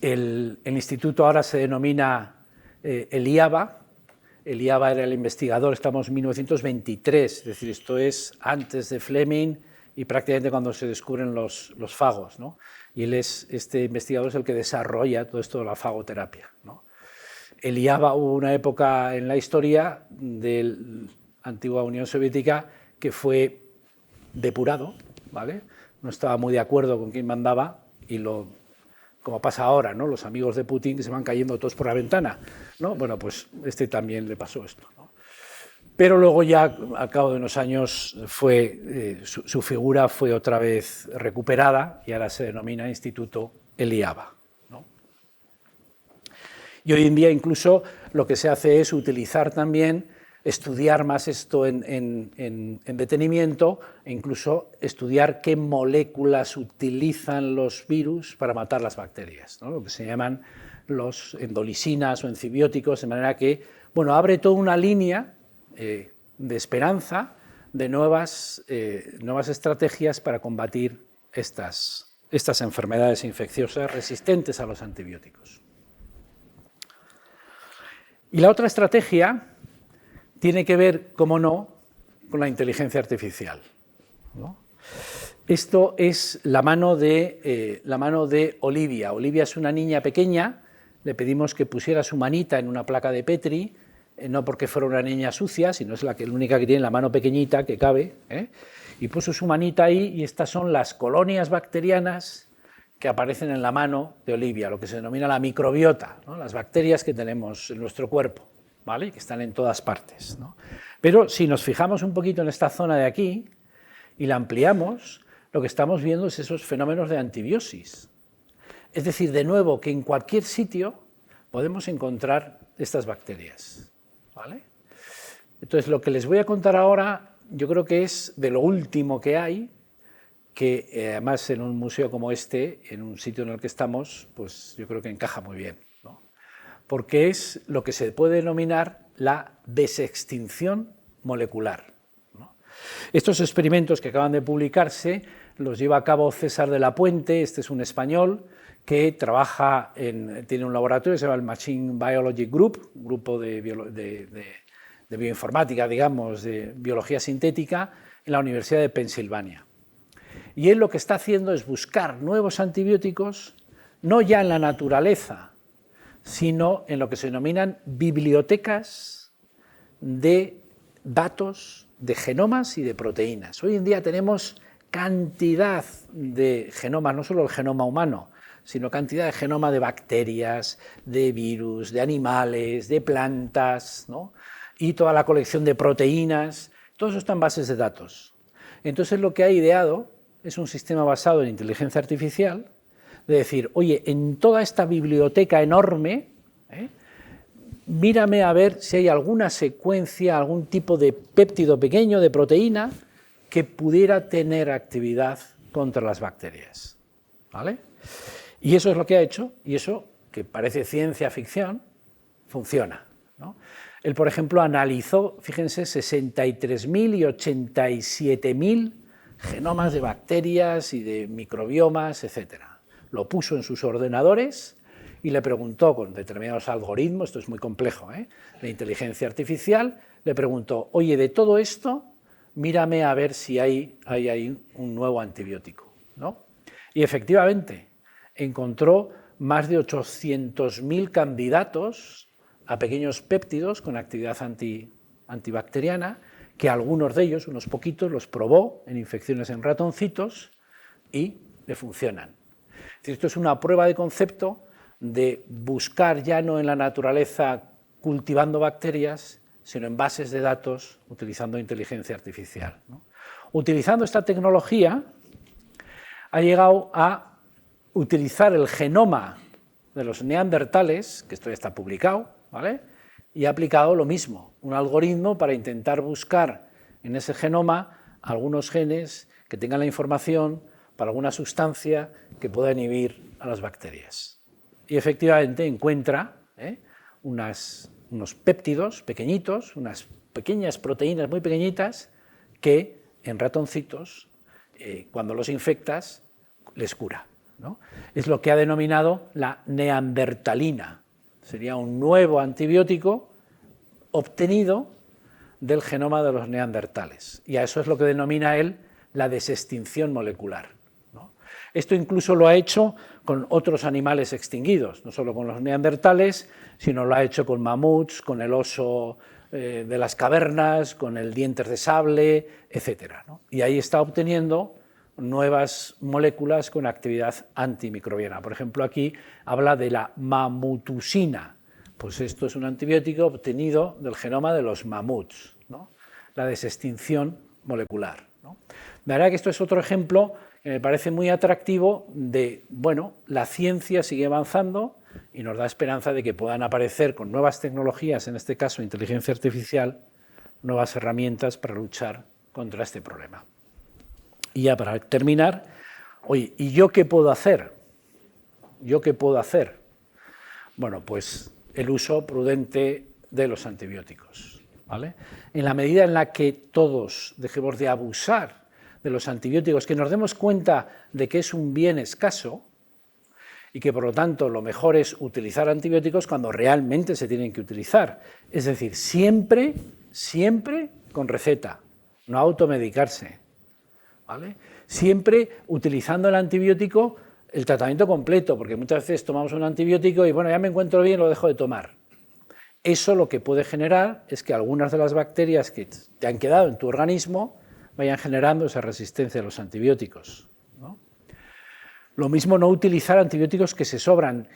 El instituto ahora se denomina el IABA. El IABA era el investigador, estamos en 1923, es decir, esto es antes de Fleming y prácticamente cuando se descubren los fagos, ¿no? Y este investigador es el que desarrolla todo esto de la fagoterapia, ¿no? El IABA, hubo una época en la historia de la antigua Unión Soviética que fue depurado, ¿vale? No estaba muy de acuerdo con quién mandaba y como pasa ahora, ¿no? Los amigos de Putin que se van cayendo todos por la ventana, ¿no? Bueno, pues también le pasó esto, ¿no? Pero luego ya, al cabo de unos años, su figura fue otra vez recuperada y ahora se denomina Instituto el IABA, ¿no? Y hoy en día incluso lo que se hace es utilizar también, estudiar más esto en detenimiento e incluso estudiar qué moléculas utilizan los virus para matar las bacterias, ¿no? Lo que se llaman los endolisinas o antibióticos, de manera que, bueno, abre toda una línea de esperanza de nuevas estrategias para combatir estas enfermedades infecciosas resistentes a los antibióticos. Y la otra estrategia tiene que ver, cómo no, con la inteligencia artificial, ¿no? Esto es la mano de Olivia. Olivia es una niña pequeña, le pedimos que pusiera su manita en una placa de Petri, no porque fuera una niña sucia, sino es la única que tiene la mano pequeñita que cabe, y puso su manita ahí, y estas son las colonias bacterianas que aparecen en la mano de Olivia, lo que se denomina la microbiota, ¿no? Las bacterias que tenemos en nuestro cuerpo, ¿vale? Que están en todas partes, ¿no? Pero si nos fijamos un poquito en esta zona de aquí y la ampliamos, lo que estamos viendo es esos fenómenos de antibiosis. Es decir, de nuevo, que en cualquier sitio podemos encontrar estas bacterias, ¿vale? Entonces, lo que les voy a contar ahora, yo creo que es de lo último que hay, que además en un museo como este, en un sitio en el que estamos, pues yo creo que encaja muy bien, ¿no? Porque es lo que se puede denominar la desextinción molecular, ¿no? Estos experimentos que acaban de publicarse los lleva a cabo César de la Puente, este es un español que tiene un laboratorio que se llama el Machine Biology Group, un grupo de bioinformática, digamos, de biología sintética, en la Universidad de Pensilvania. Y él lo que está haciendo es buscar nuevos antibióticos, no ya en la naturaleza, sino en lo que se denominan bibliotecas de datos de genomas y de proteínas. Hoy en día tenemos cantidad de genomas, no solo el genoma humano, sino cantidad de genoma de bacterias, de virus, de animales, de plantas, ¿no? Y toda la colección de proteínas, todo eso está en bases de datos. Entonces lo que ha ideado es un sistema basado en inteligencia artificial, de decir, oye, en toda esta biblioteca enorme, mírame a ver si hay alguna secuencia, algún tipo de péptido pequeño, de proteína, que pudiera tener actividad contra las bacterias, ¿vale? Y eso es lo que ha hecho, y eso, que parece ciencia ficción, funciona, ¿no? Él, por ejemplo, analizó, fíjense, 63.000 y 87.000 genomas de bacterias y de microbiomas, etc. Lo puso en sus ordenadores y le preguntó con determinados algoritmos, esto es muy complejo, de inteligencia artificial, le preguntó, oye, de todo esto, mírame a ver si hay un nuevo antibiótico, ¿no? Y efectivamente, encontró más de 800.000 candidatos a pequeños péptidos con actividad antibacteriana, que algunos de ellos, unos poquitos, los probó en infecciones en ratoncitos y le funcionan. Es decir, esto es una prueba de concepto de buscar ya no en la naturaleza cultivando bacterias, sino en bases de datos utilizando inteligencia artificial, ¿no? Utilizando esta tecnología, ha llegado a utilizar el genoma de los neandertales, que esto ya está publicado, ¿vale? Y ha aplicado lo mismo, un algoritmo para intentar buscar en ese genoma algunos genes que tengan la información para alguna sustancia que pueda inhibir a las bacterias. Y efectivamente encuentra unos péptidos pequeñitos, unas pequeñas proteínas muy pequeñitas que en ratoncitos, cuando los infectas, les cura, ¿no? Es lo que ha denominado la neandertalina. Sería un nuevo antibiótico obtenido del genoma de los neandertales. Y a eso es lo que denomina él la desextinción molecular, ¿no? Esto incluso lo ha hecho con otros animales extinguidos, no solo con los neandertales, sino lo ha hecho con mamuts, con el oso de las cavernas, con el dientes de sable, etc., ¿no? Y ahí está obteniendo nuevas moléculas con actividad antimicrobiana. Por ejemplo, aquí habla de la mamutusina. Pues esto es un antibiótico obtenido del genoma de los mamuts, ¿no? La desextinción molecular, ¿no? De verdad que esto es otro ejemplo que me parece muy atractivo de, bueno, la ciencia sigue avanzando y nos da esperanza de que puedan aparecer con nuevas tecnologías, en este caso inteligencia artificial, nuevas herramientas para luchar contra este problema. Y ya para terminar, oye, ¿y yo qué puedo hacer? ¿Yo qué puedo hacer? Bueno, pues el uso prudente de los antibióticos, ¿vale? En la medida en la que todos dejemos de abusar de los antibióticos, que nos demos cuenta de que es un bien escaso y que por lo tanto lo mejor es utilizar antibióticos cuando realmente se tienen que utilizar. Es decir, siempre con receta, no automedicarse, ¿vale? Siempre utilizando el antibiótico, el tratamiento completo, porque muchas veces tomamos un antibiótico y bueno, ya me encuentro bien, lo dejo de tomar. Eso lo que puede generar es que algunas de las bacterias que te han quedado en tu organismo vayan generando esa resistencia a los antibióticos, ¿no? Lo mismo no utilizar antibióticos que sobran.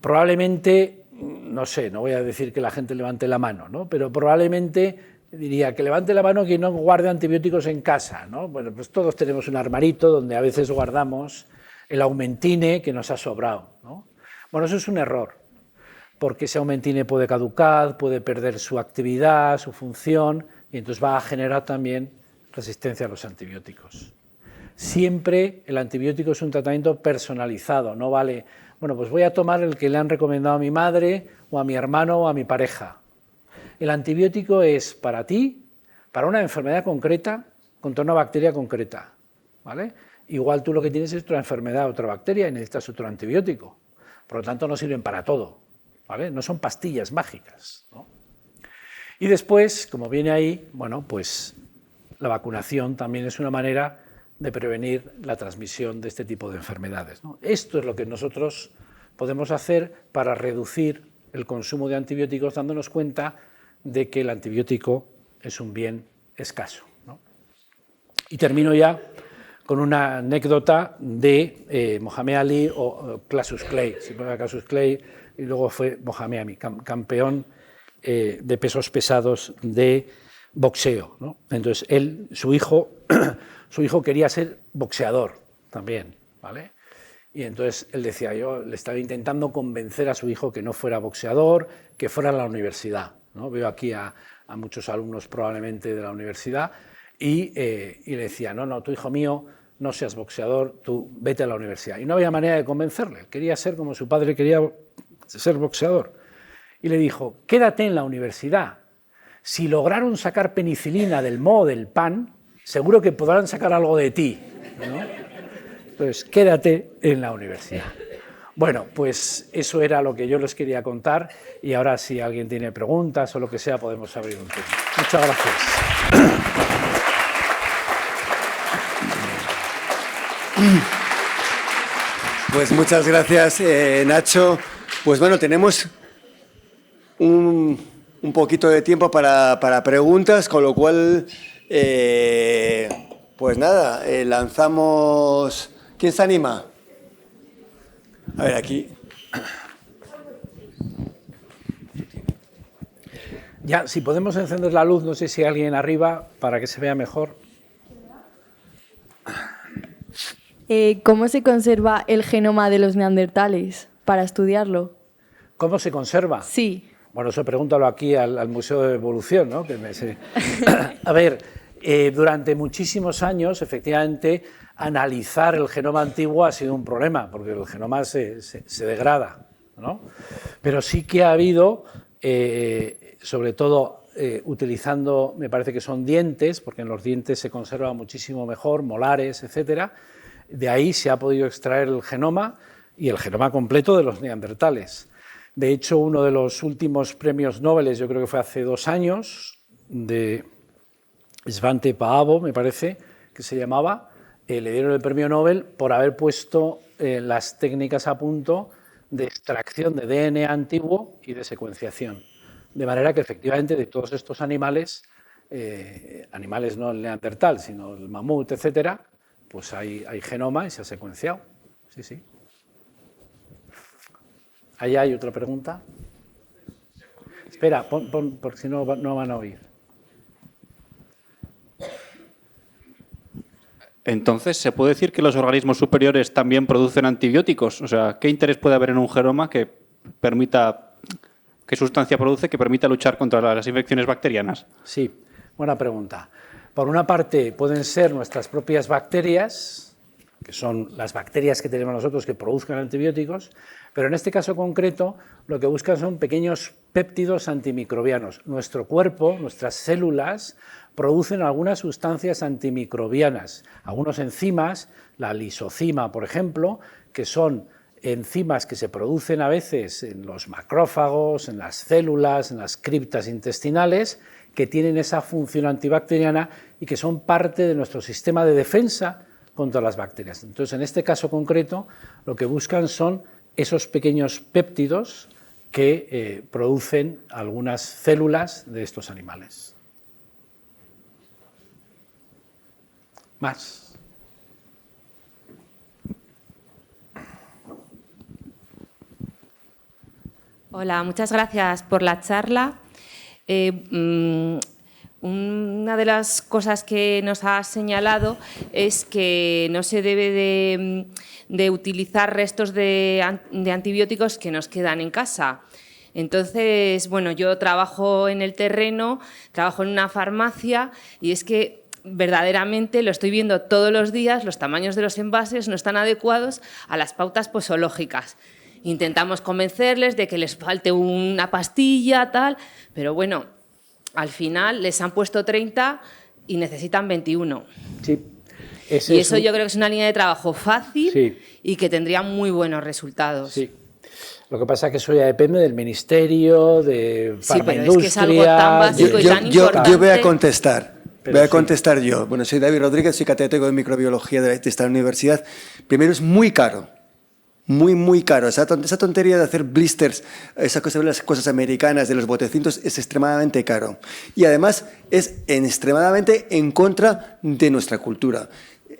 Probablemente, no sé, no voy a decir que la gente levante la mano, ¿no? Pero probablemente diría que levante la mano quien no guarde antibióticos en casa, ¿no? Bueno, pues todos tenemos un armarito donde a veces guardamos el aumentine que nos ha sobrado, ¿no? Bueno, eso es un error, porque ese aumentine puede caducar, puede perder su actividad, su función, y entonces va a generar también resistencia a los antibióticos. Siempre el antibiótico es un tratamiento personalizado, no vale, bueno, pues voy a tomar el que le han recomendado a mi madre, o a mi hermano, o a mi pareja. El antibiótico es para ti, para una enfermedad concreta, contra una bacteria concreta, ¿vale? Igual tú lo que tienes es otra enfermedad, otra bacteria, y necesitas otro antibiótico. Por lo tanto, no sirven para todo, ¿vale? No son pastillas mágicas, ¿no? Y después, como viene ahí, bueno, pues la vacunación también es una manera de prevenir la transmisión de este tipo de enfermedades, ¿no? Esto es lo que nosotros podemos hacer para reducir el consumo de antibióticos, dándonos cuenta de que el antibiótico es un bien escaso, ¿no? Y termino ya con una anécdota de Mohamed Ali o Cassius Clay. Se llama Cassius Clay y luego fue Mohamed Ali, campeón de pesos pesados de boxeo, ¿no? Entonces su hijo quería ser boxeador también, ¿vale? Y entonces él decía, yo le estaba intentando convencer a su hijo que no fuera boxeador, que fuera a la universidad, ¿no? Veo aquí a muchos alumnos probablemente de la universidad y le decía, no, tu hijo mío, no seas boxeador, tú vete a la universidad. Y no había manera de convencerle, quería ser como su padre quería ser boxeador. Y le dijo, quédate en la universidad. Si lograron sacar penicilina del moho del pan, seguro que podrán sacar algo de ti, ¿no? Entonces, quédate en la universidad. Bueno, pues eso era lo que yo les quería contar y ahora si alguien tiene preguntas o lo que sea podemos abrir un tema. Muchas gracias. Pues muchas gracias, Nacho. Pues bueno, tenemos un poquito de tiempo para preguntas, con lo cual, pues nada, lanzamos... ¿Quién se anima? A ver, aquí. Ya, si podemos encender la luz, no sé si alguien arriba, para que se vea mejor. ¿Cómo se conserva el genoma de los neandertales para estudiarlo? ¿Cómo se conserva? Sí. Bueno, eso pregúntalo aquí al Museo de Evolución, ¿no? A ver, durante muchísimos años, efectivamente, analizar el genoma antiguo ha sido un problema, porque el genoma se degrada, ¿no? Pero sí que ha habido, sobre todo utilizando, me parece que son dientes, porque en los dientes se conserva muchísimo mejor, molares, etcétera. De ahí se ha podido extraer el genoma y el genoma completo de los neandertales. De hecho, uno de los últimos premios Nobel, yo creo que fue hace 2 años, de Svante Paavo, me parece que se llamaba, le dieron el premio Nobel por haber puesto las técnicas a punto de extracción de DNA antiguo y de secuenciación. De manera que efectivamente de todos estos animales, animales no el neandertal, sino el mamut, etcétera, pues hay genoma y se ha secuenciado. Sí, sí. Ahí hay otra pregunta. Espera, pon, porque si no, no van a oír. Entonces, ¿se puede decir que los organismos superiores también producen antibióticos? O sea, ¿qué interés puede haber en un genoma que permita, qué sustancia produce que permita luchar contra las infecciones bacterianas? Sí, buena pregunta. Por una parte, pueden ser nuestras propias bacterias, que son las bacterias que tenemos nosotros que produzcan antibióticos, pero en este caso concreto lo que buscan son pequeños péptidos antimicrobianos. Nuestro cuerpo, nuestras células, producen algunas sustancias antimicrobianas, algunos enzimas, la lisocima, por ejemplo, que son enzimas que se producen a veces en los macrófagos, en las células, en las criptas intestinales, que tienen esa función antibacteriana y que son parte de nuestro sistema de defensa contra las bacterias. Entonces, en este caso concreto, lo que buscan son esos pequeños péptidos que producen algunas células de estos animales. Más. Hola, muchas gracias por la charla. Una de las cosas que nos has señalado es que no se debe de utilizar restos de antibióticos que nos quedan en casa. Entonces, bueno, yo trabajo en el terreno, trabajo en una farmacia y es que verdaderamente lo estoy viendo todos los días, los tamaños de los envases no están adecuados a las pautas posológicas. Intentamos convencerles de que les falte una pastilla, tal, pero bueno, al final les han puesto 30 y necesitan 21. Sí. Y eso yo creo que es una línea de trabajo fácil, sí, y que tendría muy buenos resultados. Sí. Lo que pasa es que eso ya depende del ministerio, de farmaindustria. Sí, pero es que es algo tan básico y tan importante. Yo voy a contestar. Voy a contestar yo. Bueno, soy David Rodríguez, soy catedrático de microbiología de esta universidad. Primero, es muy caro. Muy, muy caro. Esa tontería de hacer blisters, esa cosa de las cosas americanas, de los botecitos, es extremadamente caro. Y además es extremadamente en contra de nuestra cultura.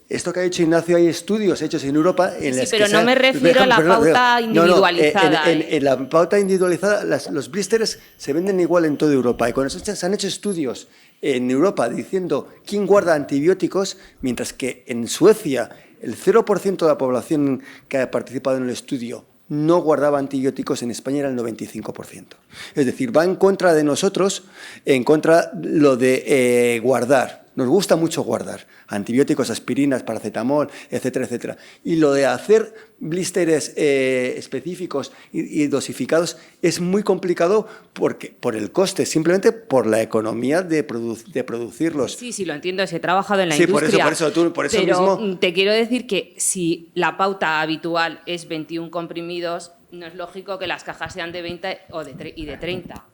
Esto que ha dicho Ignacio, hay estudios hechos en Europa en las pero no me refiero a la pauta individualizada. En la pauta individualizada, los blisters se venden igual en toda Europa. Y con eso se han hecho estudios en Europa diciendo quién guarda antibióticos, mientras que en Suecia el 0% de la población que ha participado en el estudio no guardaba antibióticos, en España era el 95%. Es decir, va en contra de nosotros, en contra lo de guardar. Nos gusta mucho guardar antibióticos, aspirinas, paracetamol, etcétera, etcétera. Y lo de hacer blísteres específicos y dosificados es muy complicado por el coste, simplemente por la economía de producirlos. Sí, lo entiendo, si he trabajado en la industria. Por eso pero mismo. Te quiero decir que si la pauta habitual es 21 comprimidos, no es lógico que las cajas sean de 20 y de 30.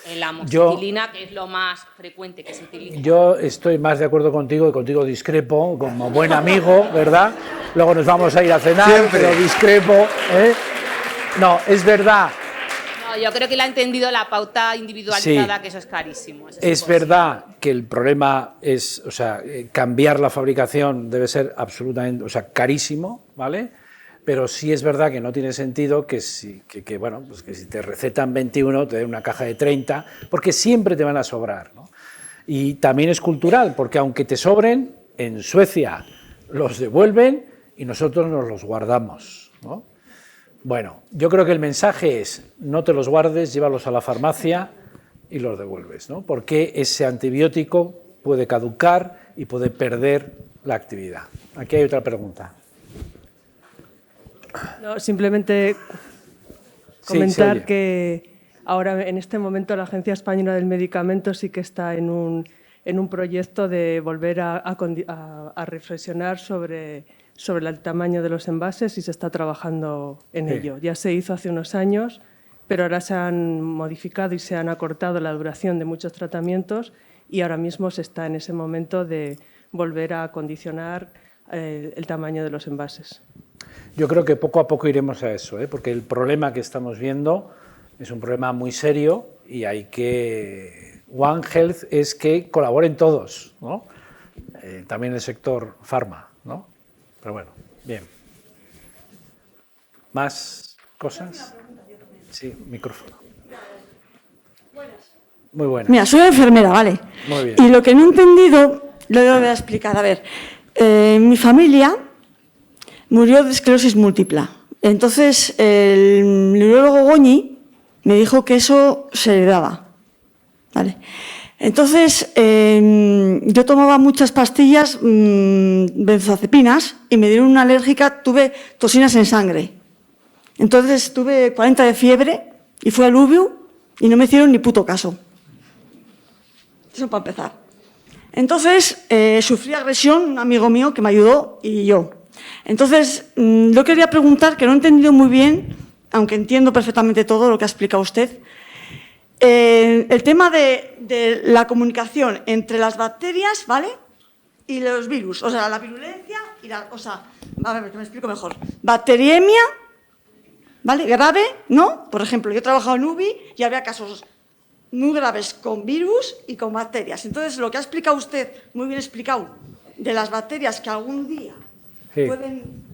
En la amoxicilina, que es lo más frecuente que se utiliza. Yo estoy más de acuerdo contigo y contigo discrepo, como buen amigo, ¿verdad? Luego nos vamos a ir a cenar, siempre. Pero discrepo. No, es verdad. No, yo creo que él ha entendido la pauta individualizada, sí, que eso es carísimo. Eso es verdad que el problema es, o sea, cambiar la fabricación debe ser absolutamente, o sea, carísimo, ¿vale? Pero sí es verdad que no tiene sentido que bueno, pues que si te recetan 21 te den una caja de 30, porque siempre te van a sobrar, ¿no? Y también es cultural, porque aunque te sobren, en Suecia los devuelven y nosotros nos los guardamos, ¿no? Bueno, yo creo que el mensaje es, no te los guardes, llévalos a la farmacia y los devuelves, ¿no? Porque ese antibiótico puede caducar y puede perder la actividad. Aquí hay otra pregunta. No, simplemente comentar que ahora, en este momento, la Agencia Española del Medicamento sí que está en un proyecto de volver a reflexionar sobre el tamaño de los envases y se está trabajando en ello. Ya se hizo hace unos años, pero ahora se han modificado y se han acortado la duración de muchos tratamientos y ahora mismo se está en ese momento de volver a condicionar el tamaño de los envases. Yo creo que poco a poco iremos a eso, porque el problema que estamos viendo es un problema muy serio y hay que... One Health es que colaboren todos, ¿no? También el sector farma, ¿no? Pero bueno, bien. ¿Más cosas? Sí, micrófono. Muy buenas. Mira, soy enfermera, ¿vale? Muy bien. Y lo que no he entendido lo voy a explicar. A ver, mi familia murió de esclerosis múltiple. Entonces, el neurólogo Goñi me dijo que eso se heredaba, ¿vale? Entonces, yo tomaba muchas pastillas, benzodiazepinas, y me dieron una alérgica, tuve toxinas en sangre. Entonces, tuve 40 de fiebre y fui al UBIU y no me hicieron ni puto caso. Eso para empezar. Entonces, sufrí agresión, un amigo mío que me ayudó y yo. Entonces, yo quería preguntar, que no he entendido muy bien, aunque entiendo perfectamente todo lo que ha explicado usted, el tema de la comunicación entre las bacterias, ¿vale?, y los virus, o sea, la virulencia y la... O sea, a ver, que me explico mejor. Bacteriemia, ¿vale?, grave, ¿no? Por ejemplo, yo he trabajado en UBI y había casos muy graves con virus y con bacterias. Entonces, lo que ha explicado usted, muy bien explicado, de las bacterias que algún día pueden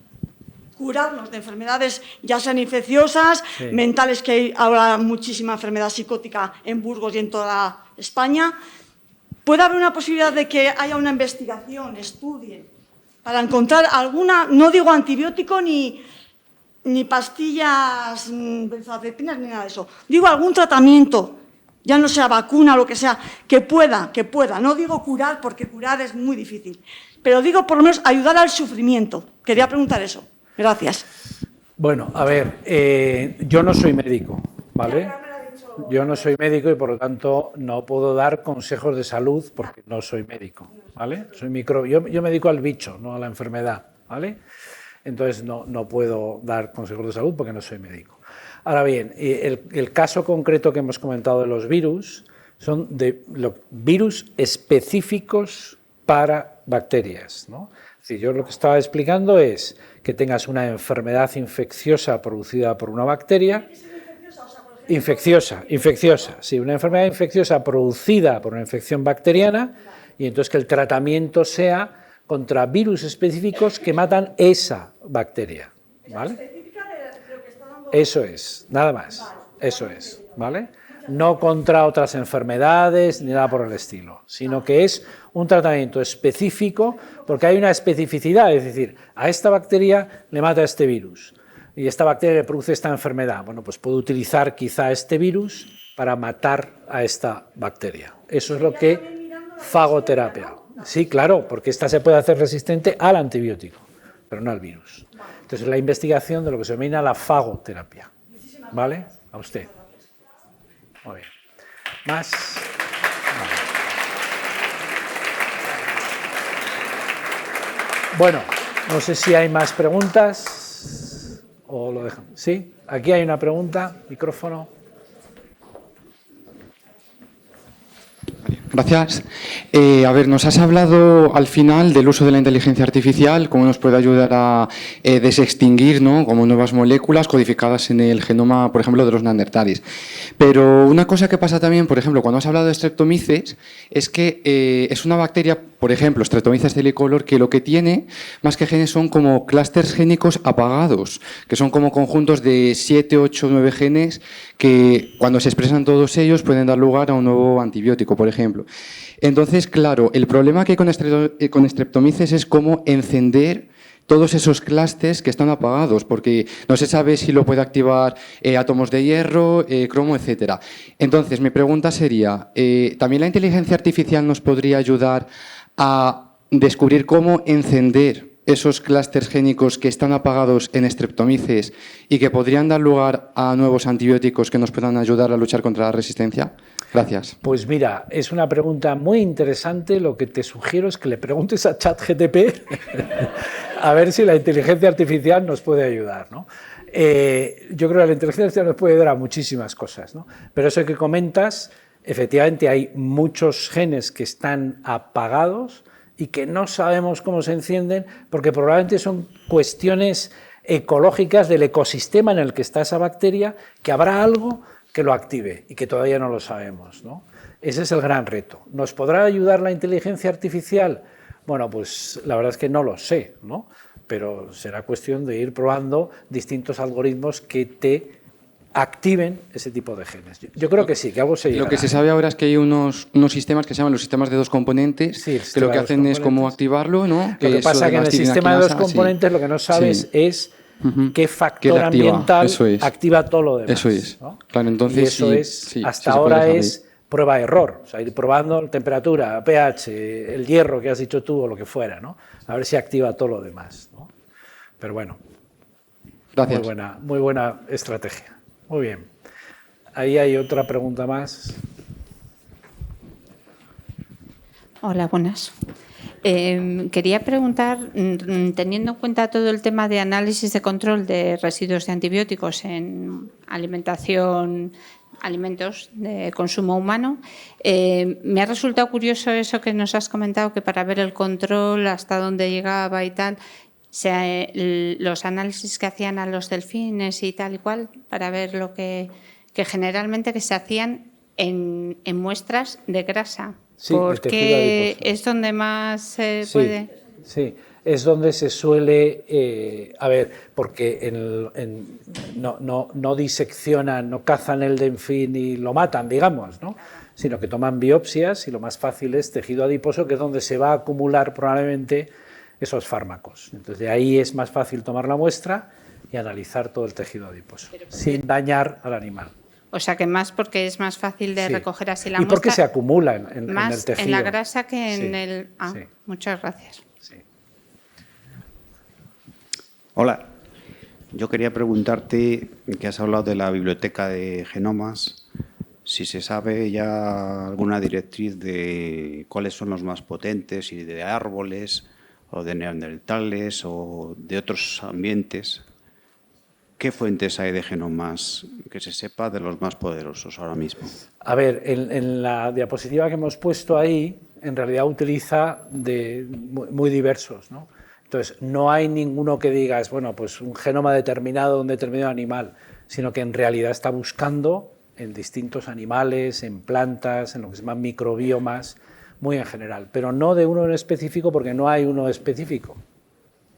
curarnos de enfermedades, ya sean infecciosas, mentales, que hay ahora muchísima enfermedad psicótica en Burgos y en toda España. ¿Puede haber una posibilidad de que haya una investigación, estudien, para encontrar alguna, no digo antibiótico ni pastillas benzodiazepinas ni nada de eso, digo algún tratamiento, ya no sea vacuna, lo que sea, que pueda, no digo curar porque curar es muy difícil, pero digo por lo menos ayudar al sufrimiento? Quería preguntar eso. Gracias. Bueno, a ver, yo no soy médico, ¿vale? Yo no soy médico y por lo tanto no puedo dar consejos de salud porque no soy médico, ¿vale? Soy yo me dedico al bicho, no a la enfermedad, ¿vale? Entonces no puedo dar consejos de salud porque no soy médico. Ahora bien, el caso concreto que hemos comentado de los virus son virus específicos para bacterias, ¿no? Es decir, yo lo que estaba explicando es que tengas una enfermedad infecciosa producida por una bacteria. Infecciosa, sí, una enfermedad infecciosa producida por una infección bacteriana y entonces que el tratamiento sea contra virus específicos que matan esa bacteria, ¿vale? Eso es, nada más, eso es, ¿vale? No contra otras enfermedades ni nada por el estilo, sino que es un tratamiento específico porque hay una especificidad, es decir, a esta bacteria le mata este virus y esta bacteria le produce esta enfermedad. Bueno, pues puedo utilizar quizá este virus para matar a esta bacteria. Eso es lo que fagoterapia. Sí, claro, porque esta se puede hacer resistente al antibiótico, pero no al virus. Entonces, la investigación de lo que se denomina la fagoterapia. ¿Vale? A usted. Muy bien. ¿Más? Vale. Bueno, no sé si hay más preguntas o lo dejan. ¿Sí? Aquí hay una pregunta. Micrófono. Gracias. A ver, nos has hablado al final del uso de la inteligencia artificial, cómo nos puede ayudar a desextinguir, ¿no?, como nuevas moléculas codificadas en el genoma, por ejemplo, de los neandertales. Pero una cosa que pasa también, por ejemplo, cuando has hablado de Streptomyces, es que es una bacteria, por ejemplo, Streptomyces delicolor, que lo que tiene, más que genes, son como clústeres génicos apagados, que son como conjuntos de 7, 8, 9 genes que, cuando se expresan todos ellos, pueden dar lugar a un nuevo antibiótico, por ejemplo. Entonces, claro, el problema que hay con Streptomyces es cómo encender todos esos clústeres que están apagados, porque no se sabe si lo puede activar átomos de hierro, cromo, etcétera. Entonces, mi pregunta sería, ¿también la inteligencia artificial nos podría ayudar a descubrir cómo encender esos clústeres génicos que están apagados en Streptomyces y que podrían dar lugar a nuevos antibióticos que nos puedan ayudar a luchar contra la resistencia? Gracias. Pues mira, es una pregunta muy interesante. Lo que te sugiero es que le preguntes a ChatGPT a ver si la inteligencia artificial nos puede ayudar, ¿no? Yo creo que la inteligencia artificial nos puede ayudar a muchísimas cosas, ¿no? Pero eso que comentas, efectivamente hay muchos genes que están apagados y que no sabemos cómo se encienden, porque probablemente son cuestiones ecológicas del ecosistema en el que está esa bacteria, que habrá algo que lo active y que todavía no lo sabemos, ¿no? Ese es el gran reto. ¿Nos podrá ayudar la inteligencia artificial? Bueno, pues la verdad es que no lo sé, ¿no? Pero será cuestión de ir probando distintos algoritmos que te activen ese tipo de genes. Yo creo que sí, que algo se llegará. Lo que se sabe ahora es que hay unos sistemas que se llaman los sistemas de dos componentes, sí, que lo que hacen es como activarlo, ¿no? Lo que pasa es que en el sistema de dos componentes lo que no sabes es qué factor ambiental activa todo lo demás. Eso es. ¿no? Claro, entonces, y eso es, hasta ahora es prueba-error, o sea, ir probando temperatura, pH, el hierro que has dicho tú o lo que fuera, ¿no? A ver si activa todo lo demás, ¿no? Pero bueno, gracias. Muy buena estrategia. Muy bien. Ahí hay otra pregunta más. Hola, buenas. Quería preguntar, teniendo en cuenta todo el tema de análisis de control de residuos de antibióticos en alimentación, alimentos de consumo humano, me ha resultado curioso eso que nos has comentado, que para ver el control, hasta dónde llegaba y tal, los análisis que hacían a los delfines y tal y cual, para ver lo que generalmente que se hacían en muestras de grasa. Sí, porque es donde más se puede. Sí, es donde se suele, a ver, porque no diseccionan, no cazan el delfín y lo matan, digamos, ¿no? Sino que toman biopsias y lo más fácil es tejido adiposo, que es donde se va a acumular probablemente esos fármacos. Entonces de ahí es más fácil tomar la muestra y analizar todo el tejido adiposo, sin dañar al animal. O sea que más porque es más fácil de recoger así la muestra. Y porque se acumula en el tejido. Más en la grasa que en el... Sí. Muchas gracias. Sí. Hola, yo quería preguntarte, que has hablado de la biblioteca de genomas, si se sabe ya alguna directriz de cuáles son los más potentes, si de árboles o de neandertales o de otros ambientes. ¿Qué fuentes hay de genomas que se sepa de los más poderosos ahora mismo? A ver, en la diapositiva que hemos puesto ahí, en realidad utiliza muy diversos, ¿no? Entonces, no hay ninguno que digas, bueno, pues un genoma determinado de un determinado animal, sino que en realidad está buscando en distintos animales, en plantas, en lo que se llaman microbiomas, muy en general, pero no de uno en específico, porque no hay uno específico,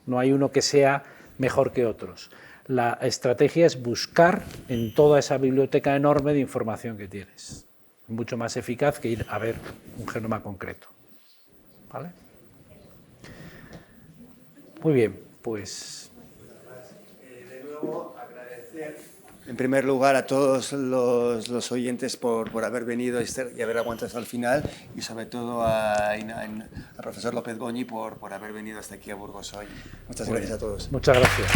no hay uno que sea mejor que otros. La estrategia es buscar en toda esa biblioteca enorme de información que tienes. Mucho más eficaz que ir a ver un genoma concreto. ¿Vale? Muy bien, pues... De nuevo, agradecer en primer lugar a todos los oyentes por haber venido y haber aguantado hasta el final, y sobre todo al profesor López Goñi por haber venido hasta aquí a Burgos hoy. Muchas gracias a todos. Muchas gracias.